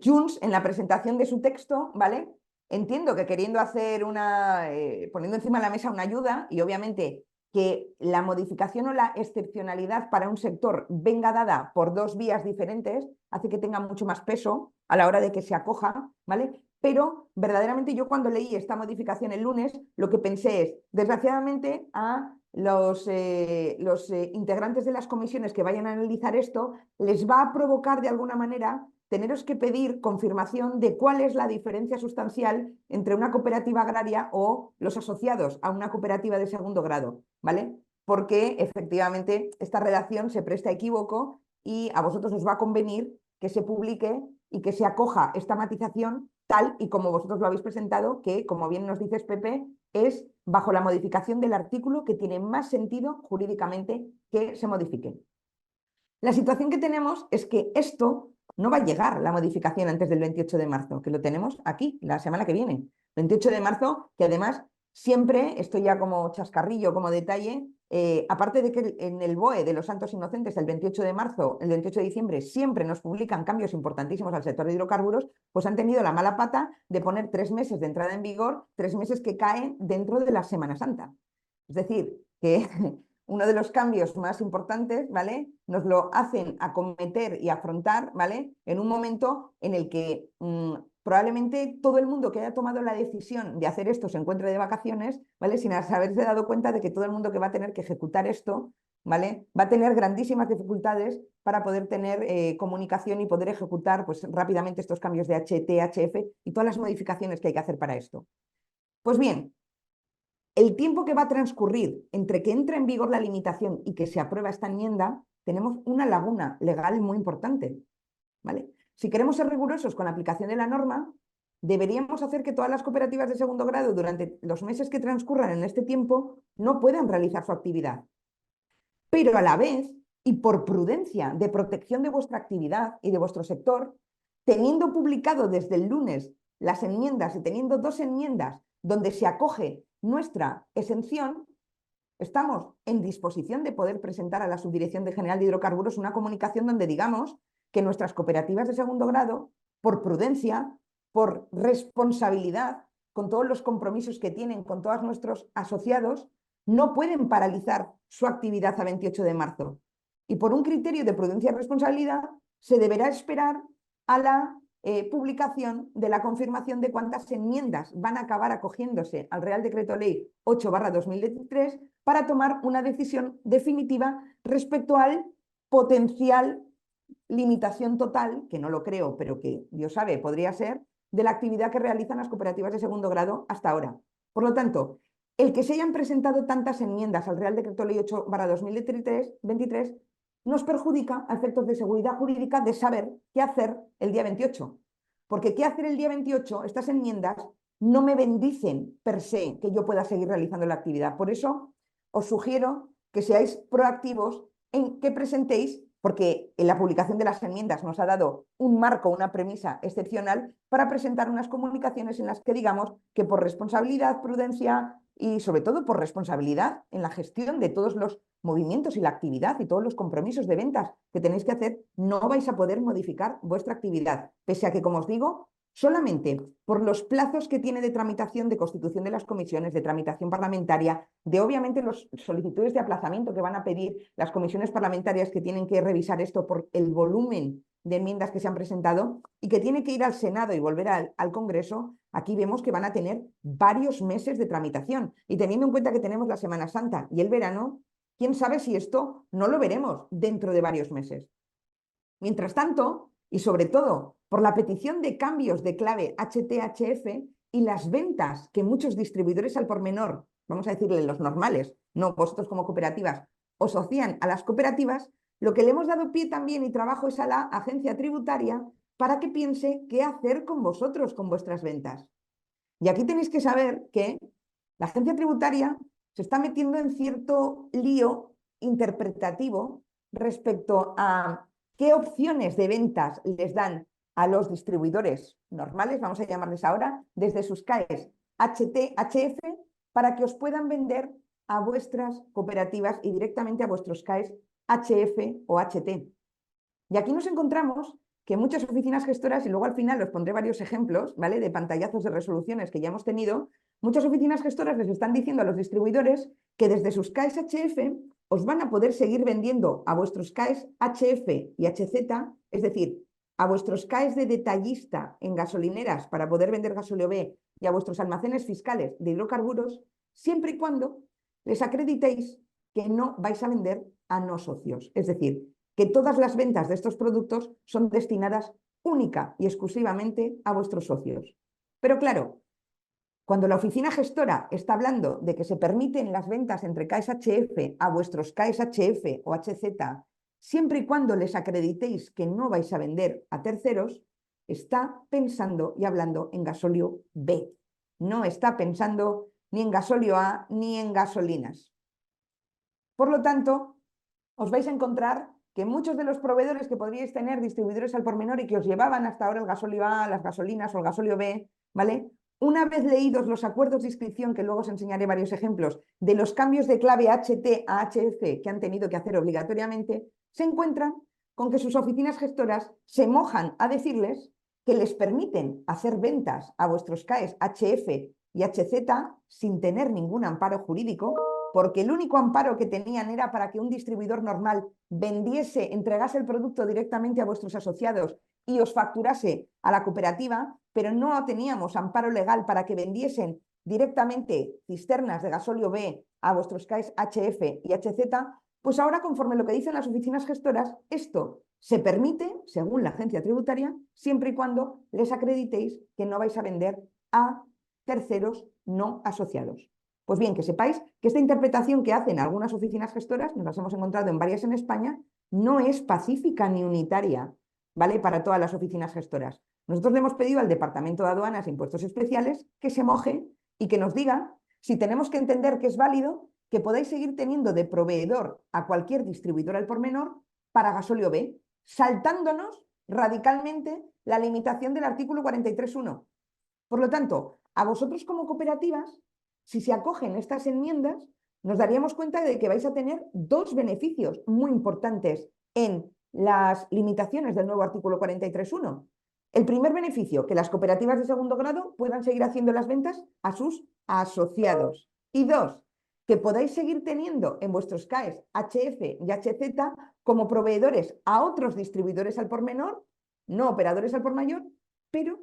Junts en la presentación de su texto, ¿vale? Entiendo que queriendo hacer poniendo encima de la mesa una ayuda y obviamente que la modificación o la excepcionalidad para un sector venga dada por dos vías diferentes, hace que tenga mucho más peso a la hora de que se acoja, ¿vale? Pero verdaderamente yo cuando leí esta modificación el lunes, lo que pensé es, desgraciadamente, a los integrantes de las comisiones que vayan a analizar esto, les va a provocar de alguna manera teneros que pedir confirmación de cuál es la diferencia sustancial entre una cooperativa agraria o los asociados a una cooperativa de segundo grado, ¿vale? Porque efectivamente esta redacción se presta a equívoco y a vosotros os va a convenir que se publique y que se acoja esta matización tal y como vosotros lo habéis presentado, que, como bien nos dices, Pepe, es bajo la modificación del artículo que tiene más sentido jurídicamente que se modifique. La situación que tenemos es que esto no va a llegar, la modificación, antes del 28 de marzo, que lo tenemos aquí, la semana que viene. 28 de marzo, que además siempre, esto ya como chascarrillo, como detalle, aparte de que en el BOE de los Santos Inocentes, el 28 de marzo, el 28 de diciembre, siempre nos publican cambios importantísimos al sector de hidrocarburos, pues han tenido la mala pata de poner 3 meses de entrada en vigor, 3 meses que caen dentro de la Semana Santa. Es decir, que uno de los cambios más importantes, ¿vale? Nos lo hacen acometer y afrontar, ¿vale? En un momento en el que probablemente todo el mundo que haya tomado la decisión de hacer esto se encuentre de vacaciones, ¿vale? Sin haberse dado cuenta de que todo el mundo que va a tener que ejecutar esto, ¿vale? Va a tener grandísimas dificultades para poder tener comunicación y poder ejecutar pues, rápidamente estos cambios de HT, HF y todas las modificaciones que hay que hacer para esto. Pues bien, el tiempo que va a transcurrir entre que entra en vigor la limitación y que se aprueba esta enmienda, tenemos una laguna legal muy importante, ¿vale? Si queremos ser rigurosos con la aplicación de la norma, deberíamos hacer que todas las cooperativas de segundo grado durante los meses que transcurran en este tiempo no puedan realizar su actividad. Pero a la vez, y por prudencia de protección de vuestra actividad y de vuestro sector, teniendo publicado desde el lunes las enmiendas y teniendo 2 enmiendas donde se acoge nuestra exención, estamos en disposición de poder presentar a la Subdirección General de Hidrocarburos una comunicación donde digamos que nuestras cooperativas de segundo grado, por prudencia, por responsabilidad, con todos los compromisos que tienen con todos nuestros asociados, no pueden paralizar su actividad a 28 de marzo. Y por un criterio de prudencia y responsabilidad, se deberá esperar a la publicación de la confirmación de cuántas enmiendas van a acabar acogiéndose al Real Decreto Ley 8/2023 para tomar una decisión definitiva respecto al potencial limitación total, que no lo creo, pero que Dios sabe, podría ser, de la actividad que realizan las cooperativas de segundo grado hasta ahora. Por lo tanto, el que se hayan presentado tantas enmiendas al Real Decreto Ley 8/2023 nos perjudica a efectos de seguridad jurídica de saber qué hacer el día 28. Porque qué hacer el día 28, estas enmiendas no me bendicen per se que yo pueda seguir realizando la actividad. Por eso os sugiero que seáis proactivos en que presentéis porque en la publicación de las enmiendas nos ha dado un marco, una premisa excepcional para presentar unas comunicaciones en las que digamos que por responsabilidad, prudencia y sobre todo por responsabilidad en la gestión de todos los movimientos y la actividad y todos los compromisos de ventas que tenéis que hacer, no vais a poder modificar vuestra actividad, pese a que, como os digo, solamente por los plazos que tiene de tramitación, de constitución de las comisiones, de tramitación parlamentaria, de obviamente las solicitudes de aplazamiento que van a pedir las comisiones parlamentarias que tienen que revisar esto por el volumen de enmiendas que se han presentado y que tiene que ir al Senado y volver al Congreso, aquí vemos que van a tener varios meses de tramitación. Y teniendo en cuenta que tenemos la Semana Santa y el verano, quién sabe si esto no lo veremos dentro de varios meses. Mientras tanto, y sobre todo por la petición de cambios de clave HTHF y las ventas que muchos distribuidores al por menor, vamos a decirle los normales, no vosotros como cooperativas, os asocian a las cooperativas, lo que le hemos dado pie también y trabajo es a la agencia tributaria para que piense qué hacer con vosotros, con vuestras ventas. Y aquí tenéis que saber que la agencia tributaria se está metiendo en cierto lío interpretativo respecto a qué opciones de ventas les dan a los distribuidores normales, vamos a llamarles ahora, desde sus CAEs HF, para que os puedan vender a vuestras cooperativas y directamente a vuestros CAEs HF o HT. Y aquí nos encontramos que muchas oficinas gestoras, y luego al final os pondré varios ejemplos, ¿vale?, de pantallazos de resoluciones que ya hemos tenido, muchas oficinas gestoras les están diciendo a los distribuidores que desde sus CAEs HF os van a poder seguir vendiendo a vuestros CAEs HF y HZ, es decir, a vuestros CAEs de detallista en gasolineras para poder vender gasóleo B y a vuestros almacenes fiscales de hidrocarburos, siempre y cuando les acreditéis que no vais a vender a no socios. Es decir, que todas las ventas de estos productos son destinadas única y exclusivamente a vuestros socios. Pero claro, cuando la oficina gestora está hablando de que se permiten las ventas entre CAEs HF a vuestros CAEs HF o HZ, siempre y cuando les acreditéis que no vais a vender a terceros, está pensando y hablando en gasóleo B. No está pensando ni en gasóleo A ni en gasolinas. Por lo tanto, os vais a encontrar que muchos de los proveedores que podríais tener, distribuidores al por menor y que os llevaban hasta ahora el gasóleo A, las gasolinas o el gasóleo B, ¿vale?, una vez leídos los acuerdos de inscripción, que luego os enseñaré varios ejemplos, de los cambios de clave HT a HF que han tenido que hacer obligatoriamente, se encuentran con que sus oficinas gestoras se mojan a decirles que les permiten hacer ventas a vuestros CAEs HF y HZ sin tener ningún amparo jurídico, porque el único amparo que tenían era para que un distribuidor normal vendiese, entregase el producto directamente a vuestros asociados y os facturase a la cooperativa, pero no teníamos amparo legal para que vendiesen directamente cisternas de gasóleo B a vuestros CAEs HF y HZ, pues ahora, conforme lo que dicen las oficinas gestoras, esto se permite, según la agencia tributaria, siempre y cuando les acreditéis que no vais a vender a terceros no asociados. Pues bien, que sepáis que esta interpretación que hacen algunas oficinas gestoras, nos las hemos encontrado en varias en España, no es pacífica ni unitaria, ¿vale?, para todas las oficinas gestoras. Nosotros le hemos pedido al Departamento de Aduanas e Impuestos Especiales que se moje y que nos diga si tenemos que entender que es válido que podáis seguir teniendo de proveedor a cualquier distribuidor al por menor para gasóleo B, saltándonos radicalmente la limitación del artículo 43.1. Por lo tanto, a vosotros como cooperativas, si se acogen estas enmiendas, nos daríamos cuenta de que vais a tener dos beneficios muy importantes en las limitaciones del nuevo artículo 43.1. El primer beneficio, que las cooperativas de segundo grado puedan seguir haciendo las ventas a sus asociados. Y dos, que podáis seguir teniendo en vuestros CAEs HF y HZ como proveedores a otros distribuidores al por menor, no operadores al por mayor, pero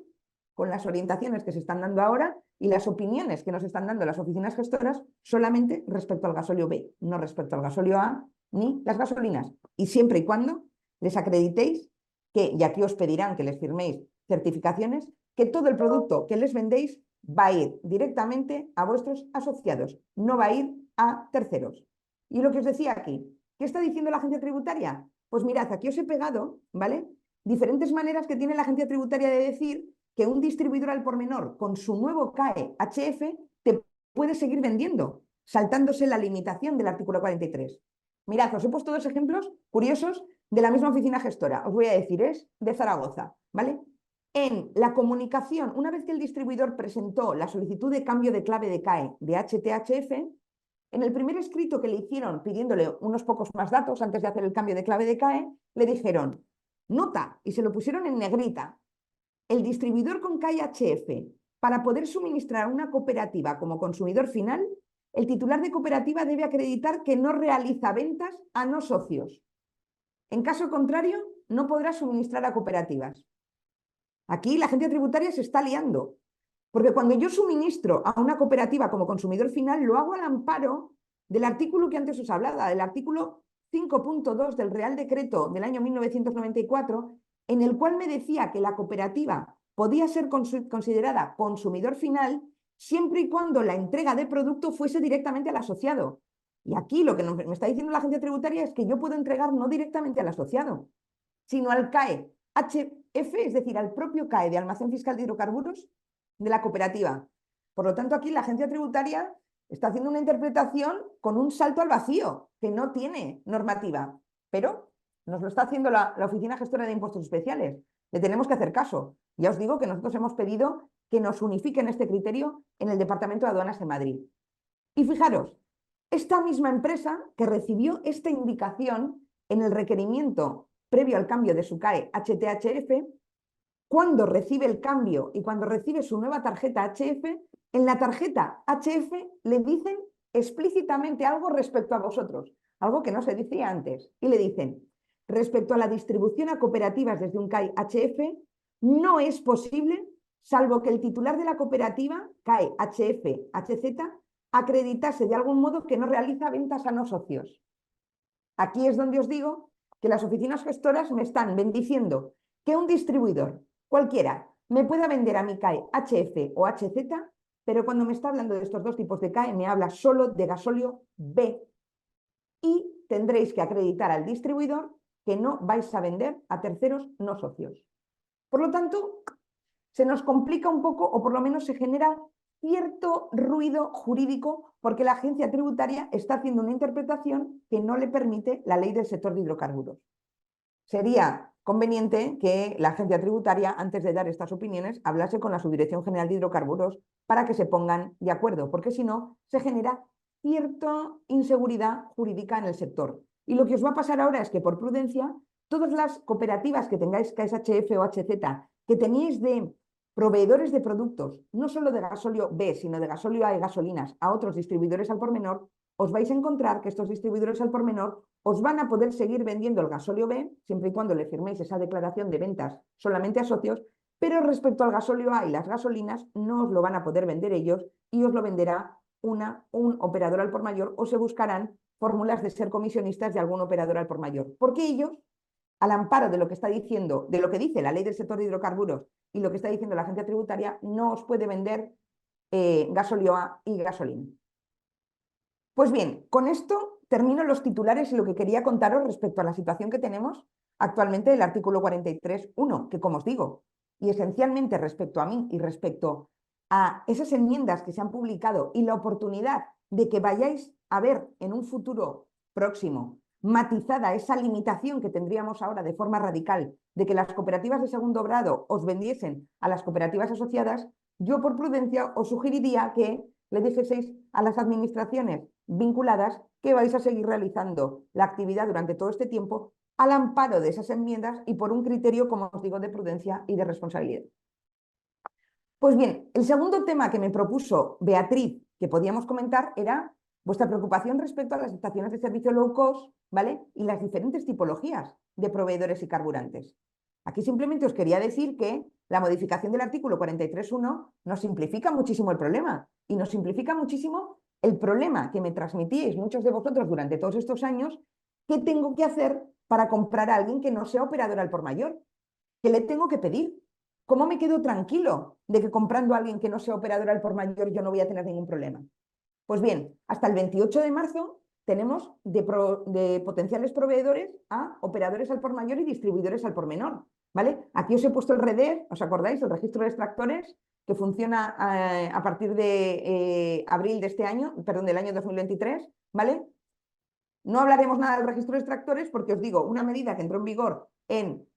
con las orientaciones que se están dando ahora y las opiniones que nos están dando las oficinas gestoras solamente respecto al gasóleo B, no respecto al gasóleo A ni las gasolinas. Y siempre y cuando les acreditéis que, y aquí os pedirán que les firméis certificaciones, que todo el producto que les vendéis va a ir directamente a vuestros asociados, no va a ir a terceros. Y lo que os decía aquí, ¿qué está diciendo la agencia tributaria? Pues mirad, aquí os he pegado, ¿vale?, diferentes maneras que tiene la agencia tributaria de decir que un distribuidor al por menor con su nuevo CAE HF te puede seguir vendiendo, saltándose la limitación del artículo 43. Mirad, os he puesto dos ejemplos curiosos de la misma oficina gestora, os voy a decir, es de Zaragoza, ¿vale? En la comunicación, una vez que el distribuidor presentó la solicitud de cambio de clave de CAE de HTHF, en el primer escrito que le hicieron pidiéndole unos pocos más datos antes de hacer el cambio de clave de CAE, le dijeron, nota, y se lo pusieron en negrita, el distribuidor con CAE HF, para poder suministrar a una cooperativa como consumidor final, el titular de cooperativa debe acreditar que no realiza ventas a no socios. En caso contrario, no podrá suministrar a cooperativas. Aquí la agencia tributaria se está liando, porque cuando yo suministro a una cooperativa como consumidor final, lo hago al amparo del artículo que antes os hablaba, del artículo 5.2 del Real Decreto del año 1994, en el cual me decía que la cooperativa podía ser considerada consumidor final siempre y cuando la entrega de producto fuese directamente al asociado. Y aquí lo que me está diciendo la agencia tributaria es que yo puedo entregar no directamente al asociado, sino al CAE HF, es decir, al propio CAE de Almacén Fiscal de Hidrocarburos de la cooperativa. Por lo tanto, aquí la agencia tributaria está haciendo una interpretación con un salto al vacío, que no tiene normativa, pero nos lo está haciendo la Oficina Gestora de Impuestos Especiales. Le tenemos que hacer caso. Ya os digo que nosotros hemos pedido que nos unifiquen este criterio en el Departamento de Aduanas de Madrid. Y fijaros, esta misma empresa que recibió esta indicación en el requerimiento previo al cambio de su CAE HTHF, cuando recibe el cambio y cuando recibe su nueva tarjeta HF, en la tarjeta HF le dicen explícitamente algo respecto a vosotros, algo que no se decía antes, y le dicen, respecto a la distribución a cooperativas desde un CAE HF, no es posible, salvo que el titular de la cooperativa, CAE HF HZ, acreditase de algún modo que no realiza ventas a no socios. Aquí es donde os digo que las oficinas gestoras me están bendiciendo que un distribuidor, cualquiera, me pueda vender a mi CAE HF o HZ, pero cuando me está hablando de estos dos tipos de CAE me habla solo de gasóleo B. Y tendréis que acreditar al distribuidor que no vais a vender a terceros no socios. Por lo tanto, se nos complica un poco, o por lo menos se genera cierto ruido jurídico porque la agencia tributaria está haciendo una interpretación que no le permite la ley del sector de hidrocarburos. Sería conveniente que la agencia tributaria, antes de dar estas opiniones, hablase con la Subdirección General de Hidrocarburos para que se pongan de acuerdo, porque si no, se genera cierta inseguridad jurídica en el sector. Y lo que os va a pasar ahora es que, por prudencia, todas las cooperativas que tengáis KSHF o HZ, que tenéis de proveedores de productos, no solo de gasóleo B, sino de gasóleo A y gasolinas, a otros distribuidores al por menor, os vais a encontrar que estos distribuidores al por menor os van a poder seguir vendiendo el gasóleo B, siempre y cuando le firméis esa declaración de ventas solamente a socios, pero respecto al gasóleo A y las gasolinas no os lo van a poder vender ellos y os lo venderá un operador al por mayor, o se buscarán fórmulas de ser comisionistas de algún operador al por mayor, porque ellos, al amparo de lo que está diciendo, de lo que dice la ley del sector de hidrocarburos y lo que está diciendo la agencia tributaria, no os puede vender gasóleo A y gasolina. Pues bien, con esto termino los titulares y lo que quería contaros respecto a la situación que tenemos actualmente del artículo 43.1, que como os digo, y esencialmente respecto a mí y respecto a esas enmiendas que se han publicado y la oportunidad de que vayáis a ver en un futuro próximo matizada esa limitación que tendríamos ahora de forma radical de que las cooperativas de segundo grado os vendiesen a las cooperativas asociadas, yo por prudencia os sugeriría que le dijeseis a las administraciones vinculadas que vais a seguir realizando la actividad durante todo este tiempo al amparo de esas enmiendas y por un criterio, como os digo, de prudencia y de responsabilidad. Pues bien, el segundo tema que me propuso Beatriz que podíamos comentar era vuestra preocupación respecto a las estaciones de servicio low cost, ¿vale? Y las diferentes tipologías de proveedores y carburantes. Aquí simplemente os quería decir que la modificación del artículo 43.1 nos simplifica muchísimo el problema y nos simplifica muchísimo el problema que me transmitíais muchos de vosotros durante todos estos años. ¿Qué tengo que hacer para comprar a alguien que no sea operador al por mayor? ¿Qué le tengo que pedir? ¿Cómo me quedo tranquilo de que comprando a alguien que no sea operador al por mayor yo no voy a tener ningún problema? Pues bien, hasta el 28 de marzo tenemos de potenciales proveedores a operadores al por mayor y distribuidores al por menor, ¿vale? Aquí os he puesto el REDER, ¿os acordáis? El registro de extractores, que funciona a partir de abril de este año, perdón, del año 2023, ¿vale? No hablaremos nada del registro de extractores porque os digo, una medida que entró en vigor en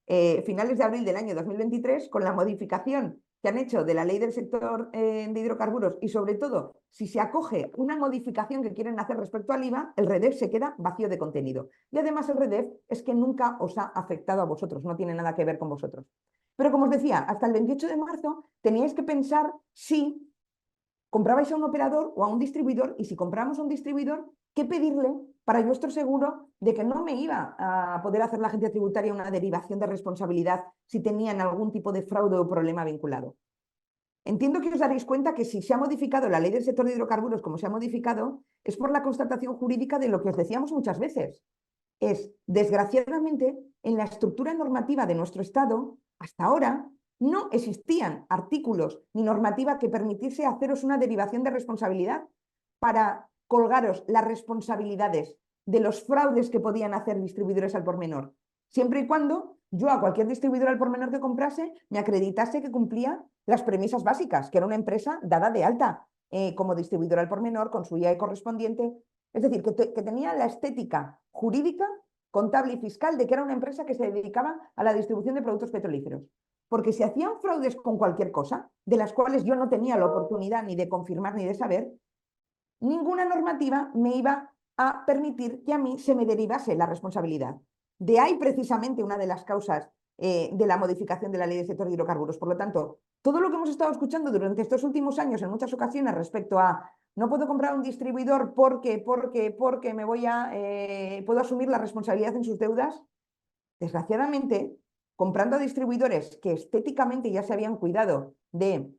finales de abril del año 2023 con la modificación que han hecho de la ley del sector de hidrocarburos y sobre todo si se acoge una modificación que quieren hacer respecto al IVA, el REDEF se queda vacío de contenido. Y además el REDEF es que nunca os ha afectado a vosotros, no tiene nada que ver con vosotros. Pero como os decía, hasta el 28 de marzo teníais que pensar si comprabais a un operador o a un distribuidor y si compramos a un distribuidor, ¿qué pedirle para yo estar seguro de que no me iba a poder hacer la agencia tributaria una derivación de responsabilidad si tenían algún tipo de fraude o problema vinculado? Entiendo que os daréis cuenta que si se ha modificado la ley del sector de hidrocarburos como se ha modificado, es por la constatación jurídica de lo que os decíamos muchas veces. Es, desgraciadamente, en la estructura normativa de nuestro Estado, hasta ahora, no existían artículos ni normativa que permitiese haceros una derivación de responsabilidad para colgaros las responsabilidades de los fraudes que podían hacer distribuidores al por menor, siempre y cuando yo a cualquier distribuidor al por menor que comprase me acreditase que cumplía las premisas básicas, que era una empresa dada de alta como distribuidor al por menor, con su IAE correspondiente, es decir, que tenía la estética jurídica, contable y fiscal de que era una empresa que se dedicaba a la distribución de productos petrolíferos. Porque si hacían fraudes con cualquier cosa, de las cuales yo no tenía la oportunidad ni de confirmar ni de saber, ninguna normativa me iba a permitir que a mí se me derivase la responsabilidad. De ahí precisamente una de las causas de la modificación de la ley del sector de hidrocarburos. Por lo tanto, todo lo que hemos estado escuchando durante estos últimos años en muchas ocasiones respecto a no puedo comprar un distribuidor porque me voy a, puedo asumir la responsabilidad en sus deudas, desgraciadamente, comprando a distribuidores que estéticamente ya se habían cuidado de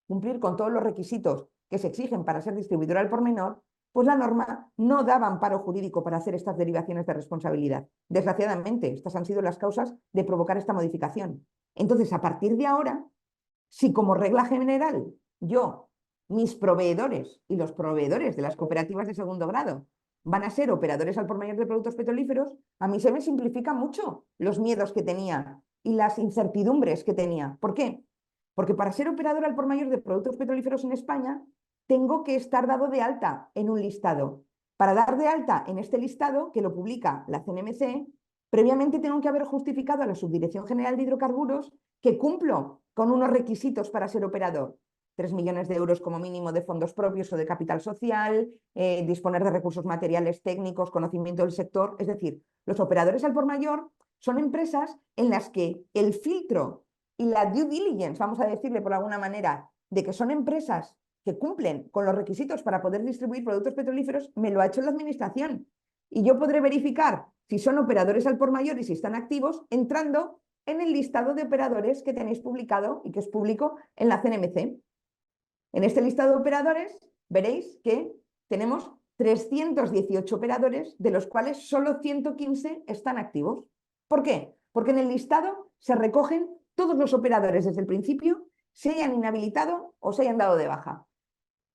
cumplir con todos los requisitos que se exigen para ser distribuidor al por menor, pues la norma no daba amparo jurídico para hacer estas derivaciones de responsabilidad. Desgraciadamente, estas han sido las causas de provocar esta modificación. Entonces, a partir de ahora, si como regla general yo, mis proveedores y los proveedores de las cooperativas de segundo grado van a ser operadores al por mayor de productos petrolíferos, a mí se me simplifican mucho los miedos que tenía y las incertidumbres que tenía. ¿Por qué? Porque para ser operador al por mayor de productos petrolíferos en España, tengo que estar dado de alta en un listado. Para dar de alta en este listado, que lo publica la CNMC, previamente tengo que haber justificado a la Subdirección General de Hidrocarburos que cumplo con unos requisitos para ser operador. 3 millones de euros como mínimo de fondos propios o de capital social, disponer de recursos materiales técnicos, conocimiento del sector. Es decir, los operadores al por mayor son empresas en las que el filtro y la due diligence, vamos a decirle por alguna manera, de que son empresas que cumplen con los requisitos para poder distribuir productos petrolíferos, me lo ha hecho la administración. Y yo podré verificar si son operadores al por mayor y si están activos entrando en el listado de operadores que tenéis publicado y que es público en la CNMC. En este listado de operadores veréis que tenemos 318 operadores, de los cuales solo 115 están activos. ¿Por qué? Porque en el listado se recogen todos los operadores desde el principio, se hayan inhabilitado o se hayan dado de baja.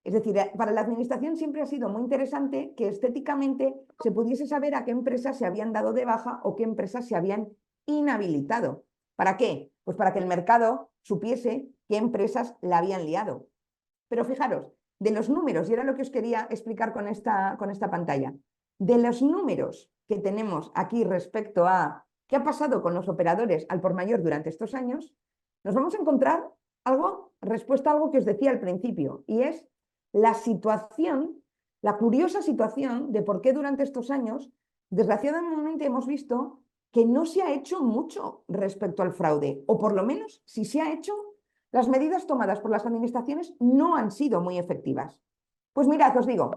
Es decir, para la administración siempre ha sido muy interesante que estéticamente se pudiese saber a qué empresas se habían dado de baja o qué empresas se habían inhabilitado. ¿Para qué? Pues para que el mercado supiese qué empresas la habían liado. Pero fijaros, de los números, y era lo que os quería explicar con esta pantalla, de los números que tenemos aquí respecto a qué ha pasado con los operadores al por mayor durante estos años, nos vamos a encontrar respuesta a algo que os decía al principio, y es la situación, la curiosa situación de por qué durante estos años, desgraciadamente hemos visto que no se ha hecho mucho respecto al fraude, o por lo menos, si se ha hecho, las medidas tomadas por las administraciones no han sido muy efectivas. Pues mirad, os digo,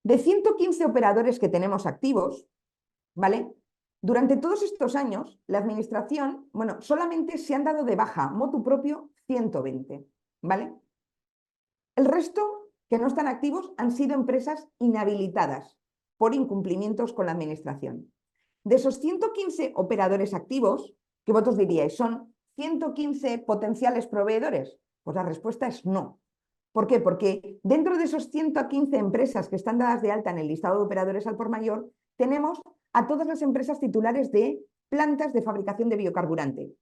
de 115 operadores que tenemos activos, ¿vale? Durante todos estos años, la administración, bueno, solamente se han dado de baja motu propio 120, ¿vale? El resto, que no están activos, han sido empresas inhabilitadas por incumplimientos con la administración. De esos 115 operadores activos, ¿qué vosotros diríais? ¿Son 115 potenciales proveedores? Pues la respuesta es no. ¿Por qué? Porque dentro de esos 115 empresas que están dadas de alta en el listado de operadores al por mayor, tenemos a todas las empresas titulares de plantas de fabricación de biocarburante,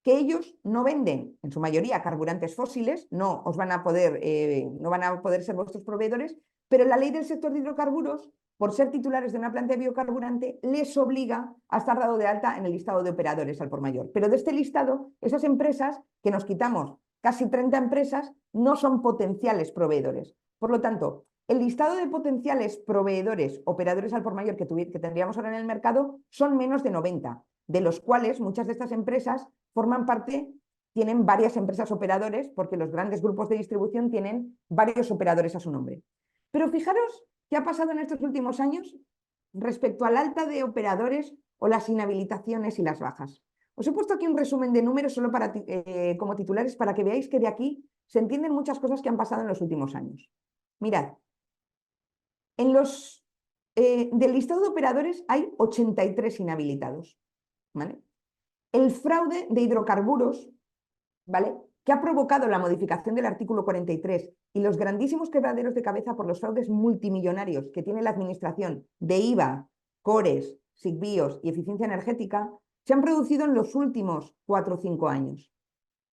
que ellos no venden, en su mayoría, carburantes fósiles, no van a poder ser vuestros proveedores, pero la ley del sector de hidrocarburos, por ser titulares de una planta de biocarburante, les obliga a estar dado de alta en el listado de operadores al por mayor. Pero de este listado, esas empresas que nos quitamos, casi 30 empresas, no son potenciales proveedores. Por lo tanto, el listado de potenciales proveedores, operadores al por mayor que tendríamos ahora en el mercado son menos de 90, de los cuales muchas de estas empresas forman parte, tienen varias empresas operadores, porque los grandes grupos de distribución tienen varios operadores a su nombre. Pero fijaros qué ha pasado en estos últimos años respecto al alta de operadores o las inhabilitaciones y las bajas. Os he puesto aquí un resumen de números solo para, como titulares para que veáis que de aquí se entienden muchas cosas que han pasado en los últimos años. Mirad, del listado de operadores hay 83 inhabilitados, ¿vale? El fraude de hidrocarburos, ¿vale?, que ha provocado la modificación del artículo 43 y los grandísimos quebraderos de cabeza por los fraudes multimillonarios que tiene la administración de IVA, CORES, SIGBIOS y eficiencia energética, se han producido en los últimos 4 o 5 años.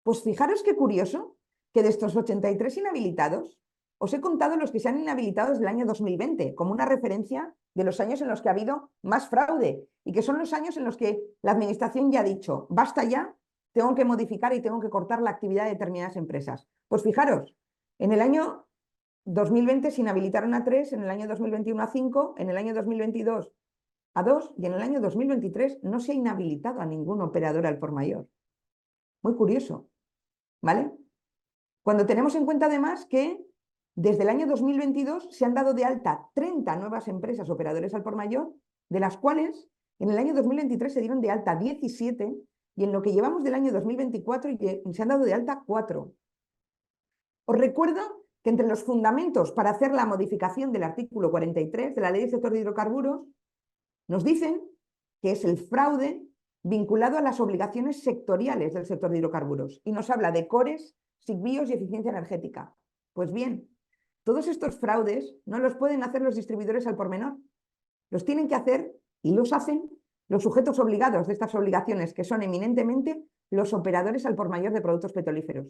Pues fijaros qué curioso que de estos 83 inhabilitados, os he contado los que se han inhabilitado desde el año 2020, como una referencia de los años en los que ha habido más fraude y que son los años en los que la administración ya ha dicho, basta ya, tengo que modificar y tengo que cortar la actividad de determinadas empresas. Pues fijaros, en el año 2020 se inhabilitaron a 3, en el año 2021 a 5, en el año 2022 a 2 y en el año 2023 no se ha inhabilitado a ningún operador al por mayor. Muy curioso, ¿vale? Cuando tenemos en cuenta además que desde el año 2022 se han dado de alta 30 nuevas empresas operadores al por mayor, de las cuales en el año 2023 se dieron de alta 17 y en lo que llevamos del año 2024 se han dado de alta 4. Os recuerdo que entre los fundamentos para hacer la modificación del artículo 43 de la Ley del Sector de Hidrocarburos nos dicen que es el fraude vinculado a las obligaciones sectoriales del sector de hidrocarburos y nos habla de CORES, SIGBIOS y eficiencia energética. Pues bien, todos estos fraudes no los pueden hacer los distribuidores al por menor. Los tienen que hacer y los hacen los sujetos obligados de estas obligaciones, que son eminentemente los operadores al por mayor de productos petrolíferos.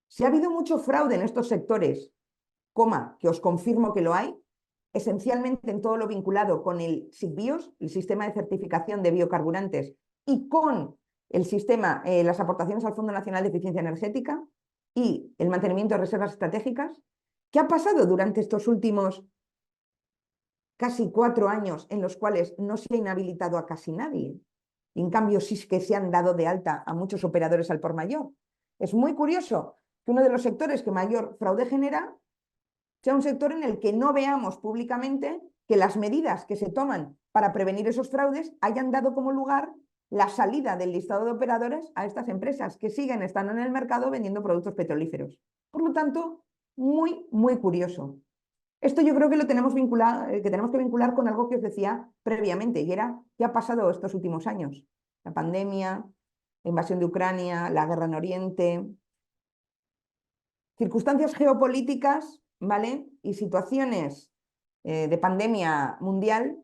Si ha habido mucho fraude en estos sectores, que os confirmo que lo hay, esencialmente en todo lo vinculado con el SIGBIOS, el sistema de certificación de biocarburantes, y con el sistema, las aportaciones al Fondo Nacional de Eficiencia Energética y el mantenimiento de reservas estratégicas. ¿Qué ha pasado durante estos últimos casi 4 años en los cuales no se ha inhabilitado a casi nadie? Y en cambio sí que se han dado de alta a muchos operadores al por mayor. Es muy curioso que uno de los sectores que mayor fraude genera sea un sector en el que no veamos públicamente que las medidas que se toman para prevenir esos fraudes hayan dado como lugar la salida del listado de operadores a estas empresas que siguen estando en el mercado vendiendo productos petrolíferos. Por lo tanto, muy, muy curioso. Esto yo creo que lo tenemos que vincular con algo que os decía previamente, y era qué ha pasado estos últimos años. La pandemia, la invasión de Ucrania, la guerra en Oriente, circunstancias geopolíticas, ¿vale?, y situaciones de pandemia mundial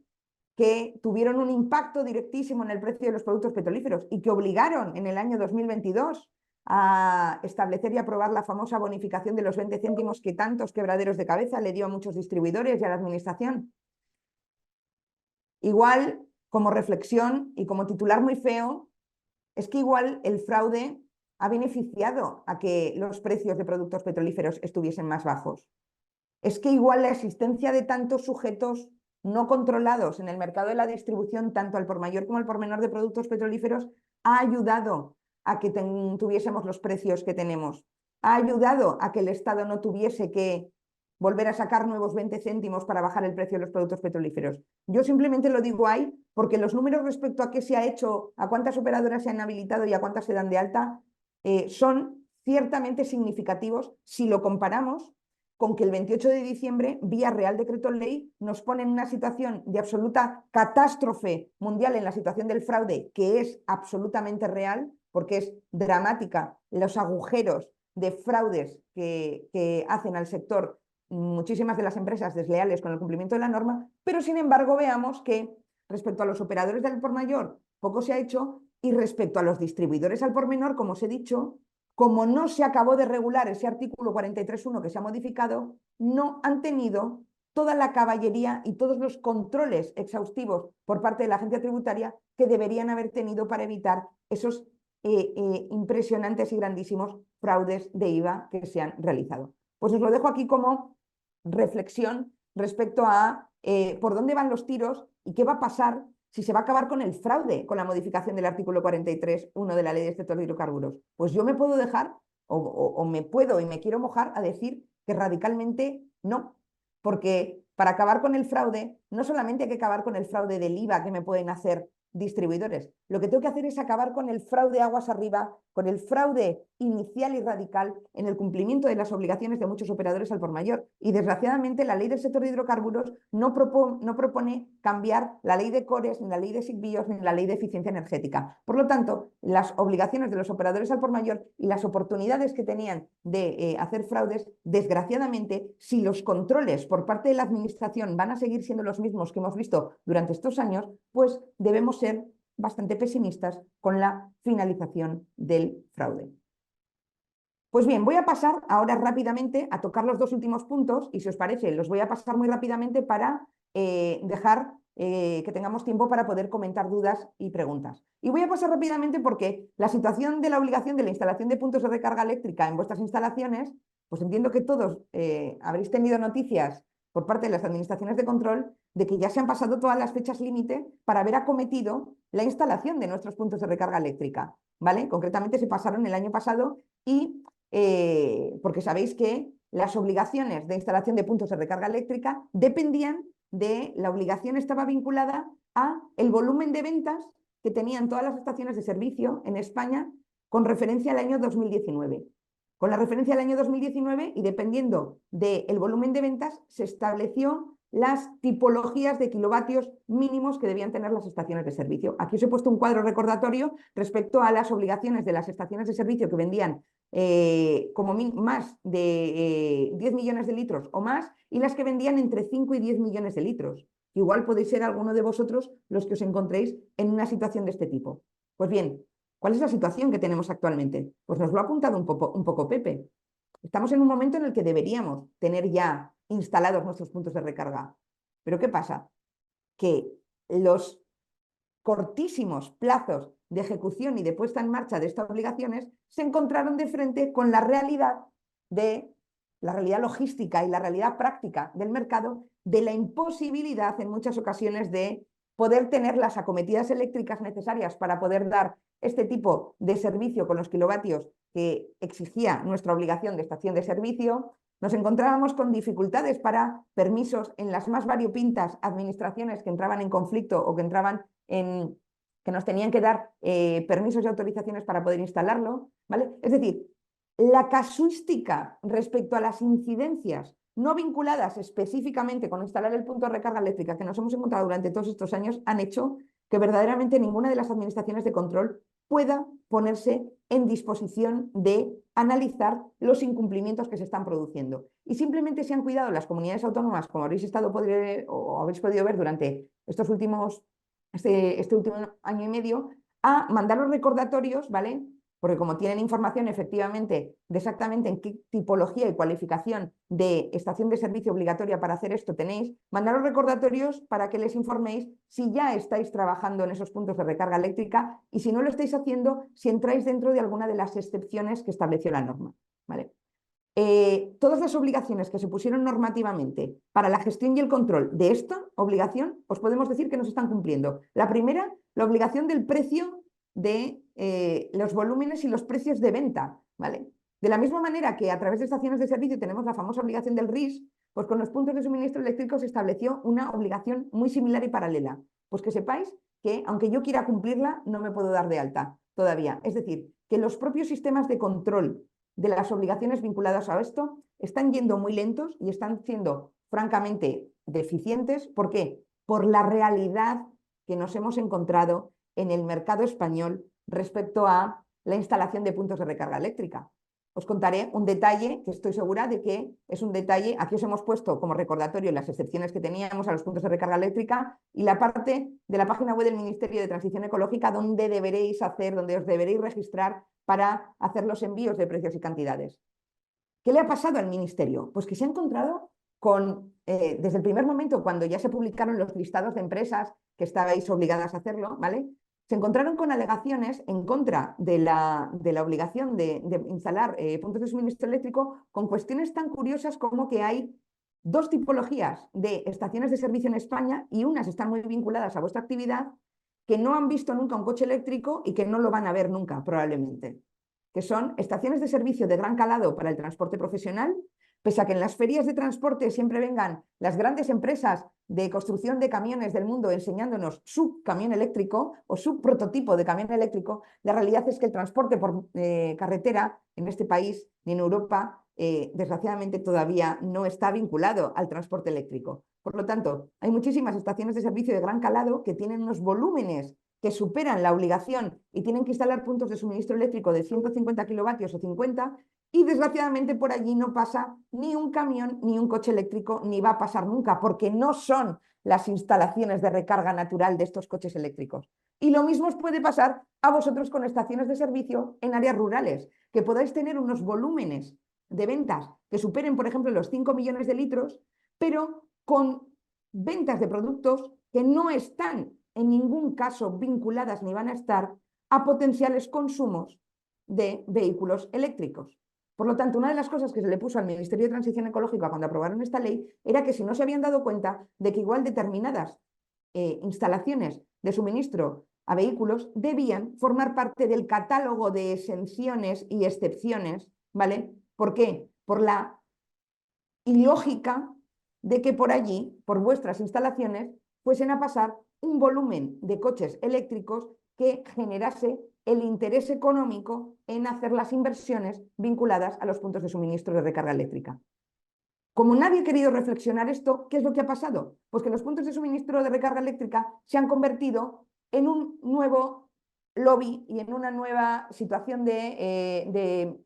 que tuvieron un impacto directísimo en el precio de los productos petrolíferos y que obligaron en el año 2022 a establecer y aprobar la famosa bonificación de los 20 céntimos que tantos quebraderos de cabeza le dio a muchos distribuidores y a la administración. Igual, como reflexión y como titular muy feo, es que igual el fraude ha beneficiado a que los precios de productos petrolíferos estuviesen más bajos. Es que igual la existencia de tantos sujetos no controlados en el mercado de la distribución, tanto al por mayor como al por menor de productos petrolíferos, ha ayudado a que tuviésemos los precios que tenemos. Ha ayudado a que el Estado no tuviese que volver a sacar nuevos 20 céntimos para bajar el precio de los productos petrolíferos. Yo simplemente lo digo ahí porque los números respecto a qué se ha hecho, a cuántas operadoras se han habilitado y a cuántas se dan de alta, son ciertamente significativos si lo comparamos con que el 28 de diciembre, vía Real Decreto Ley, nos pone en una situación de absoluta catástrofe mundial en la situación del fraude, que es absolutamente real, porque es dramática los agujeros de fraudes que hacen al sector muchísimas de las empresas desleales con el cumplimiento de la norma, pero sin embargo veamos que respecto a los operadores del por mayor poco se ha hecho y respecto a los distribuidores al por menor, como os he dicho, como no se acabó de regular ese artículo 43.1 que se ha modificado, no han tenido toda la caballería y todos los controles exhaustivos por parte de la agencia tributaria que deberían haber tenido para evitar esos impresionantes y grandísimos fraudes de IVA que se han realizado. Pues os lo dejo aquí como reflexión respecto a por dónde van los tiros y qué va a pasar si se va a acabar con el fraude con la modificación del artículo 43.1 de la Ley del Sector de Hidrocarburos. Pues yo me puedo dejar o me puedo y me quiero mojar a decir que radicalmente no, porque para acabar con el fraude no solamente hay que acabar con el fraude del IVA que me pueden hacer distribuidores, lo que tengo que hacer es acabar con el fraude aguas arriba, con el fraude inicial y radical en el cumplimiento de las obligaciones de muchos operadores al por mayor. Y desgraciadamente la Ley del Sector de Hidrocarburos no propone cambiar la Ley de CORES, ni la Ley de SICBIOS, ni la Ley de Eficiencia Energética. Por lo tanto, las obligaciones de los operadores al por mayor y las oportunidades que tenían de hacer fraudes, desgraciadamente, si los controles por parte de la administración van a seguir siendo los mismos que hemos visto durante estos años, pues debemos ser bastante pesimistas con la finalización del fraude. Pues bien, voy a pasar ahora rápidamente a tocar los dos últimos puntos y si os parece los voy a pasar muy rápidamente para dejar que tengamos tiempo para poder comentar dudas y preguntas. Y voy a pasar rápidamente porque la situación de la obligación de la instalación de puntos de recarga eléctrica en vuestras instalaciones, pues entiendo que todos habréis tenido noticias por parte de las administraciones de control de que ya se han pasado todas las fechas límite para haber acometido la instalación de nuestros puntos de recarga eléctrica, ¿vale? Concretamente se pasaron el año pasado y porque sabéis que las obligaciones de instalación de puntos de recarga eléctrica dependían de la obligación, estaba vinculada a el volumen de ventas que tenían todas las estaciones de servicio en España con referencia al año 2019. Con la referencia al año 2019 y dependiendo del volumen de ventas se estableció las tipologías de kilovatios mínimos que debían tener las estaciones de servicio. Aquí os he puesto un cuadro recordatorio respecto a las obligaciones de las estaciones de servicio que vendían como más de 10 millones de litros o más y las que vendían entre 5 y 10 millones de litros. Igual podéis ser alguno de vosotros los que os encontréis en una situación de este tipo. Pues bien, ¿cuál es la situación que tenemos actualmente? Pues nos lo ha apuntado un poco Pepe. Estamos en un momento en el que deberíamos tener ya instalados nuestros puntos de recarga. ¿Pero qué pasa? Que los cortísimos plazos de ejecución y de puesta en marcha de estas obligaciones se encontraron de frente con la realidad logística y la realidad práctica del mercado de la imposibilidad en muchas ocasiones de poder tener las acometidas eléctricas necesarias para poder dar este tipo de servicio con los kilovatios que exigía nuestra obligación de estación de servicio. Nos encontrábamos con dificultades para permisos en las más variopintas administraciones que entraban en conflicto o que entraban que nos tenían que dar permisos y autorizaciones para poder instalarlo, ¿vale? Es decir, la casuística respecto a las incidencias no vinculadas específicamente con instalar el punto de recarga eléctrica que nos hemos encontrado durante todos estos años han hecho que verdaderamente ninguna de las administraciones de control pueda ponerse en disposición de analizar los incumplimientos que se están produciendo. Y simplemente se han cuidado las comunidades autónomas, como habréis podido ver durante este último año y medio, a mandar los recordatorios, ¿vale? Porque como tienen información efectivamente de exactamente en qué tipología y cualificación de estación de servicio obligatoria para hacer esto tenéis, mandaros recordatorios para que les informéis si ya estáis trabajando en esos puntos de recarga eléctrica y si no lo estáis haciendo, si entráis dentro de alguna de las excepciones que estableció la norma, ¿vale? Todas las obligaciones que se pusieron normativamente para la gestión y el control de esta obligación, os podemos decir que no se están cumpliendo. La primera, la obligación del precio de los volúmenes y los precios de venta, ¿vale? De la misma manera que a través de estaciones de servicio tenemos la famosa obligación del RIS, pues con los puntos de suministro eléctrico se estableció una obligación muy similar y paralela. Pues que sepáis que aunque yo quiera cumplirla, no me puedo dar de alta todavía. Es decir, que los propios sistemas de control de las obligaciones vinculadas a esto están yendo muy lentos y están siendo francamente deficientes. ¿Por qué? Por la realidad que nos hemos encontrado en el mercado español respecto a la instalación de puntos de recarga eléctrica. Os contaré un detalle que estoy segura de que es un detalle. Aquí os hemos puesto como recordatorio las excepciones que teníamos a los puntos de recarga eléctrica y la parte de la página web del Ministerio de Transición Ecológica donde os deberéis registrar para hacer los envíos de precios y cantidades. ¿Qué le ha pasado al Ministerio? Pues que se ha encontrado desde el primer momento, cuando ya se publicaron los listados de empresas que estabais obligadas a hacerlo, ¿vale? Se encontraron con alegaciones en contra de la obligación de instalar puntos de suministro eléctrico, con cuestiones tan curiosas como que hay dos tipologías de estaciones de servicio en España y unas están muy vinculadas a vuestra actividad, que no han visto nunca un coche eléctrico y que no lo van a ver nunca, probablemente, que son estaciones de servicio de gran calado para el transporte profesional. Pese a que en las ferias de transporte siempre vengan las grandes empresas de construcción de camiones del mundo enseñándonos su camión eléctrico o su prototipo de camión eléctrico, la realidad es que el transporte por carretera en este país ni en Europa, desgraciadamente, todavía no está vinculado al transporte eléctrico. Por lo tanto, hay muchísimas estaciones de servicio de gran calado que tienen unos volúmenes que superan la obligación y tienen que instalar puntos de suministro eléctrico de 150 kilovatios o 50, y desgraciadamente por allí no pasa ni un camión ni un coche eléctrico, ni va a pasar nunca, porque no son las instalaciones de recarga natural de estos coches eléctricos. Y lo mismo os puede pasar a vosotros con estaciones de servicio en áreas rurales, que podáis tener unos volúmenes de ventas que superen, por ejemplo, los 5 millones de litros, pero con ventas de productos que no están en ningún caso vinculadas ni van a estar a potenciales consumos de vehículos eléctricos. Por lo tanto, una de las cosas que se le puso al Ministerio de Transición Ecológica cuando aprobaron esta ley era que si no se habían dado cuenta de que igual determinadas instalaciones de suministro a vehículos debían formar parte del catálogo de exenciones y excepciones, ¿vale? ¿Por qué? Por la ilógica de que por allí, por vuestras instalaciones, fuesen a pasar un volumen de coches eléctricos que generase el interés económico en hacer las inversiones vinculadas a los puntos de suministro de recarga eléctrica. Como nadie ha querido reflexionar esto, ¿qué es lo que ha pasado? Pues que los puntos de suministro de recarga eléctrica se han convertido en un nuevo lobby y en una nueva situación de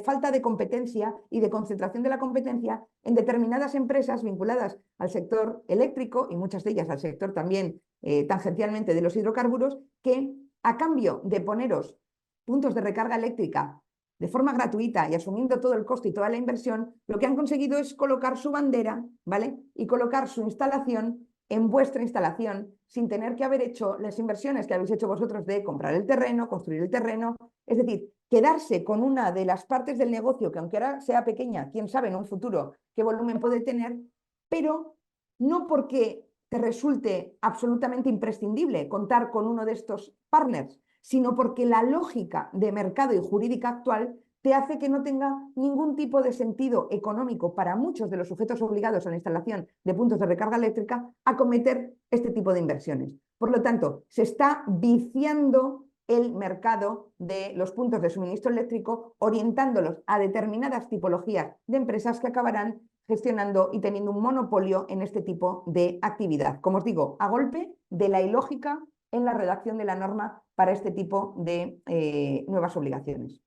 falta de competencia y de concentración de la competencia en determinadas empresas vinculadas al sector eléctrico y muchas de ellas al sector también tangencialmente de los hidrocarburos, que a cambio de poneros puntos de recarga eléctrica de forma gratuita y asumiendo todo el coste y toda la inversión, lo que han conseguido es colocar su bandera, ¿vale? Y colocar su instalación en vuestra instalación sin tener que haber hecho las inversiones que habéis hecho vosotros de comprar el terreno, construir el terreno, es decir, quedarse con una de las partes del negocio que aunque ahora sea pequeña, quién sabe en un futuro qué volumen puede tener, pero no porque te resulte absolutamente imprescindible contar con uno de estos partners, sino porque la lógica de mercado y jurídica actual te hace que no tenga ningún tipo de sentido económico para muchos de los sujetos obligados a la instalación de puntos de recarga eléctrica acometer este tipo de inversiones. Por lo tanto, se está viciando el mercado de los puntos de suministro eléctrico, orientándolos a determinadas tipologías de empresas que acabarán gestionando y teniendo un monopolio en este tipo de actividad. Como os digo, a golpe de la ilógica en la redacción de la norma para este tipo de nuevas obligaciones.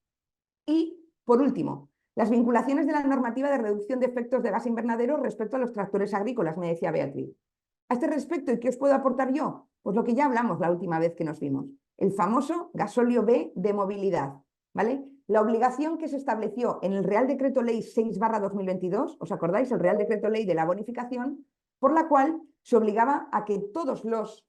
Y, por último, las vinculaciones de la normativa de reducción de efectos de gas invernadero respecto a los tractores agrícolas, me decía Beatriz. A este respecto, ¿y qué os puedo aportar yo? Pues lo que ya hablamos la última vez que nos vimos, el famoso gasóleo B de movilidad, ¿vale? La obligación que se estableció en el Real Decreto Ley 6/2022, ¿os acordáis? El Real Decreto Ley de la bonificación, por la cual se obligaba a que todos los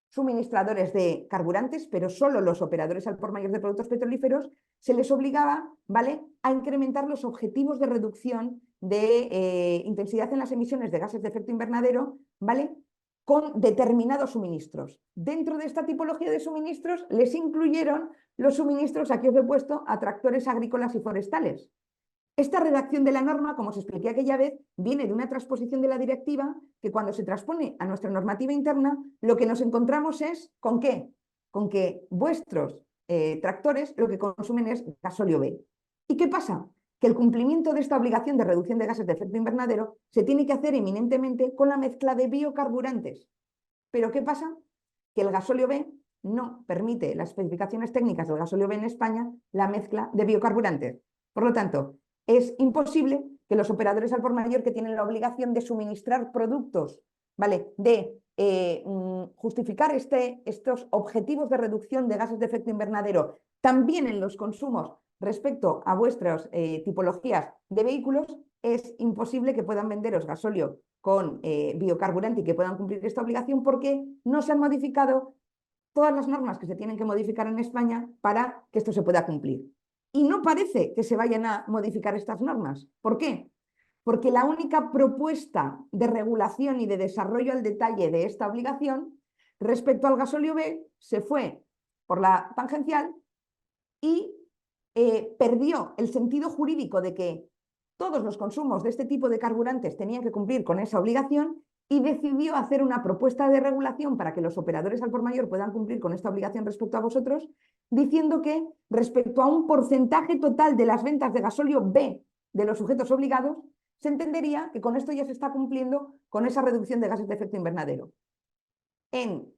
suministradores de carburantes, pero solo los operadores al por mayor de productos petrolíferos, se les obligaba, ¿vale?, a incrementar los objetivos de reducción de intensidad en las emisiones de gases de efecto invernadero, ¿vale?, con determinados suministros. Dentro de esta tipología de suministros les incluyeron los suministros, aquí os he puesto, a tractores agrícolas y forestales. Esta redacción de la norma, como os expliqué aquella vez, viene de una transposición de la directiva que cuando se transpone a nuestra normativa interna, lo que nos encontramos es ¿con qué? Con que vuestros tractores lo que consumen es gasóleo B. ¿Y qué pasa? Que el cumplimiento de esta obligación de reducción de gases de efecto invernadero se tiene que hacer eminentemente con la mezcla de biocarburantes. ¿Pero qué pasa? Que el gasóleo B no permite las especificaciones técnicas del gasóleo B en España la mezcla de biocarburantes. Por lo tanto, es imposible que los operadores al por mayor que tienen la obligación de suministrar productos, ¿vale?, de justificar estos objetivos de reducción de gases de efecto invernadero también en los consumos respecto a vuestras tipologías de vehículos, es imposible que puedan venderos gasóleo con biocarburante y que puedan cumplir esta obligación porque no se han modificado todas las normas que se tienen que modificar en España para que esto se pueda cumplir. Y no parece que se vayan a modificar estas normas. ¿Por qué? Porque la única propuesta de regulación y de desarrollo al detalle de esta obligación respecto al gasóleo B se fue por la tangencial y perdió el sentido jurídico de que todos los consumos de este tipo de carburantes tenían que cumplir con esa obligación y decidió hacer una propuesta de regulación para que los operadores al por mayor puedan cumplir con esta obligación respecto a vosotros, diciendo que respecto a un porcentaje total de las ventas de gasóleo B de los sujetos obligados, se entendería que con esto ya se está cumpliendo con esa reducción de gases de efecto invernadero. En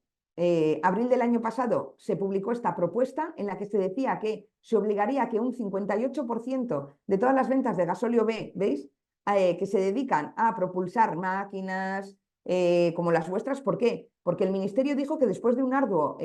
abril del año pasado se publicó esta propuesta en la que se decía que se obligaría a que un 58% de todas las ventas de gasóleo B, ¿veis?, que se dedican a propulsar máquinas como las vuestras. ¿Por qué? Porque el Ministerio dijo que después de un arduo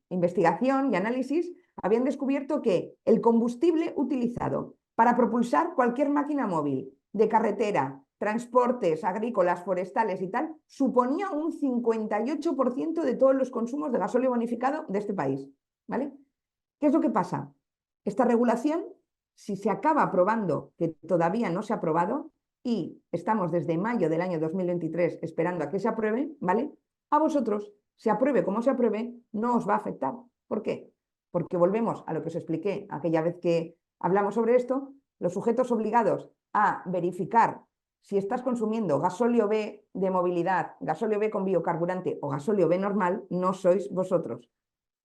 investigación y análisis habían descubierto que el combustible utilizado para propulsar cualquier máquina móvil de carretera, transportes agrícolas, forestales y tal, suponía un 58% de todos los consumos de gasóleo bonificado de este país, ¿vale? ¿Qué es lo que pasa? Esta regulación, si se acaba aprobando, que todavía no se ha aprobado, y estamos desde mayo del año 2023 esperando a que se apruebe, ¿vale? A vosotros, se apruebe como se apruebe, no os va a afectar. ¿Por qué? Porque volvemos a lo que os expliqué aquella vez que hablamos sobre esto, los sujetos obligados a verificar si estás consumiendo gasóleo B de movilidad, gasóleo B con biocarburante o gasóleo B normal, no sois vosotros.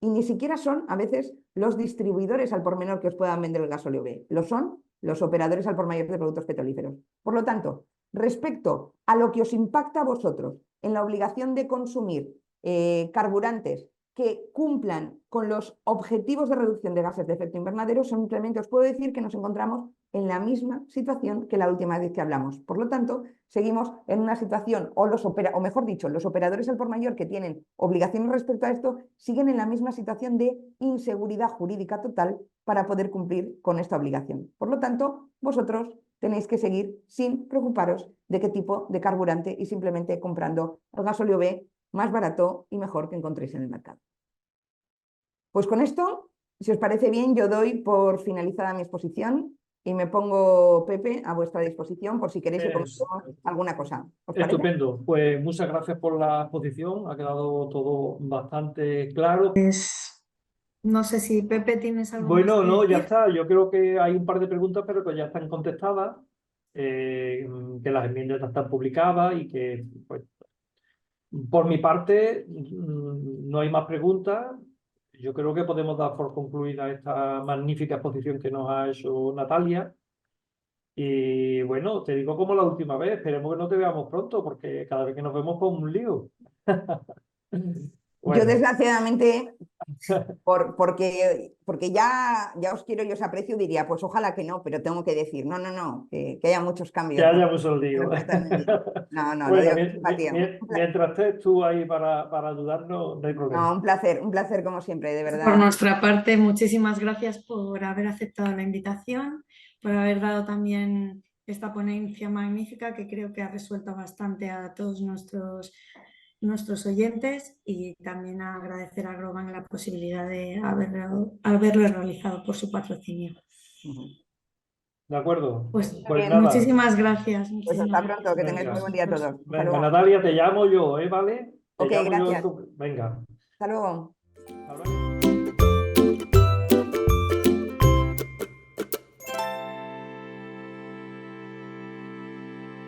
Y ni siquiera son a veces los distribuidores al por menor que os puedan vender el gasóleo B, lo son los operadores al por mayor de productos petrolíferos. Por lo tanto, respecto a lo que os impacta a vosotros en la obligación de consumir carburantes que cumplan con los objetivos de reducción de gases de efecto invernadero, simplemente os puedo decir que nos encontramos en la misma situación que la última vez que hablamos. Por lo tanto, seguimos en una situación, o mejor dicho, los operadores al por mayor que tienen obligaciones respecto a esto, siguen en la misma situación de inseguridad jurídica total para poder cumplir con esta obligación. Por lo tanto, vosotros tenéis que seguir sin preocuparos de qué tipo de carburante y simplemente comprando el gasóleo B más barato y mejor que encontréis en el mercado. Pues con esto, si os parece bien, yo doy por finalizada mi exposición y me pongo, Pepe, a vuestra disposición por si queréis que comentemos alguna cosa. ¿Os parece? Estupendo. Pues muchas gracias por la exposición. Ha quedado todo bastante claro. No sé si Pepe tienes algo Bueno, más que no, ya decir. está. Yo creo que hay un par de preguntas, pero que ya están contestadas, que las enmiendas ya están publicadas y que, pues, por mi parte, no hay más preguntas. Yo creo que podemos dar por concluida esta magnífica exposición que nos ha hecho Natalia. Y bueno, te digo como la última vez, esperemos que no te veamos pronto, porque cada vez que nos vemos con un lío. Yo Bueno, desgraciadamente, porque ya os quiero y os aprecio, diría, pues ojalá que no, pero tengo que decir, no, que haya muchos que cambios, ¿no? haya mucho lío. No, lo Bueno, digo con simpatía. mientras estés tú ahí para ayudarnos, no hay problema. No, un placer como siempre, de Por verdad. nuestra parte, muchísimas gracias por haber aceptado la invitación, por haber dado también esta ponencia magnífica que creo que ha resuelto bastante a todos nuestros oyentes, y también agradecer a Groban la posibilidad de haberlo realizado por su patrocinio. ¿De acuerdo? Pues Pues nada. muchísimas gracias. Pues hasta pronto, que tengáis Venga. muy buen día a todos. Hasta Venga, luego. Natalia, te llamo yo, ¿vale? Te Ok, llamo yo. gracias. Venga. Hasta luego.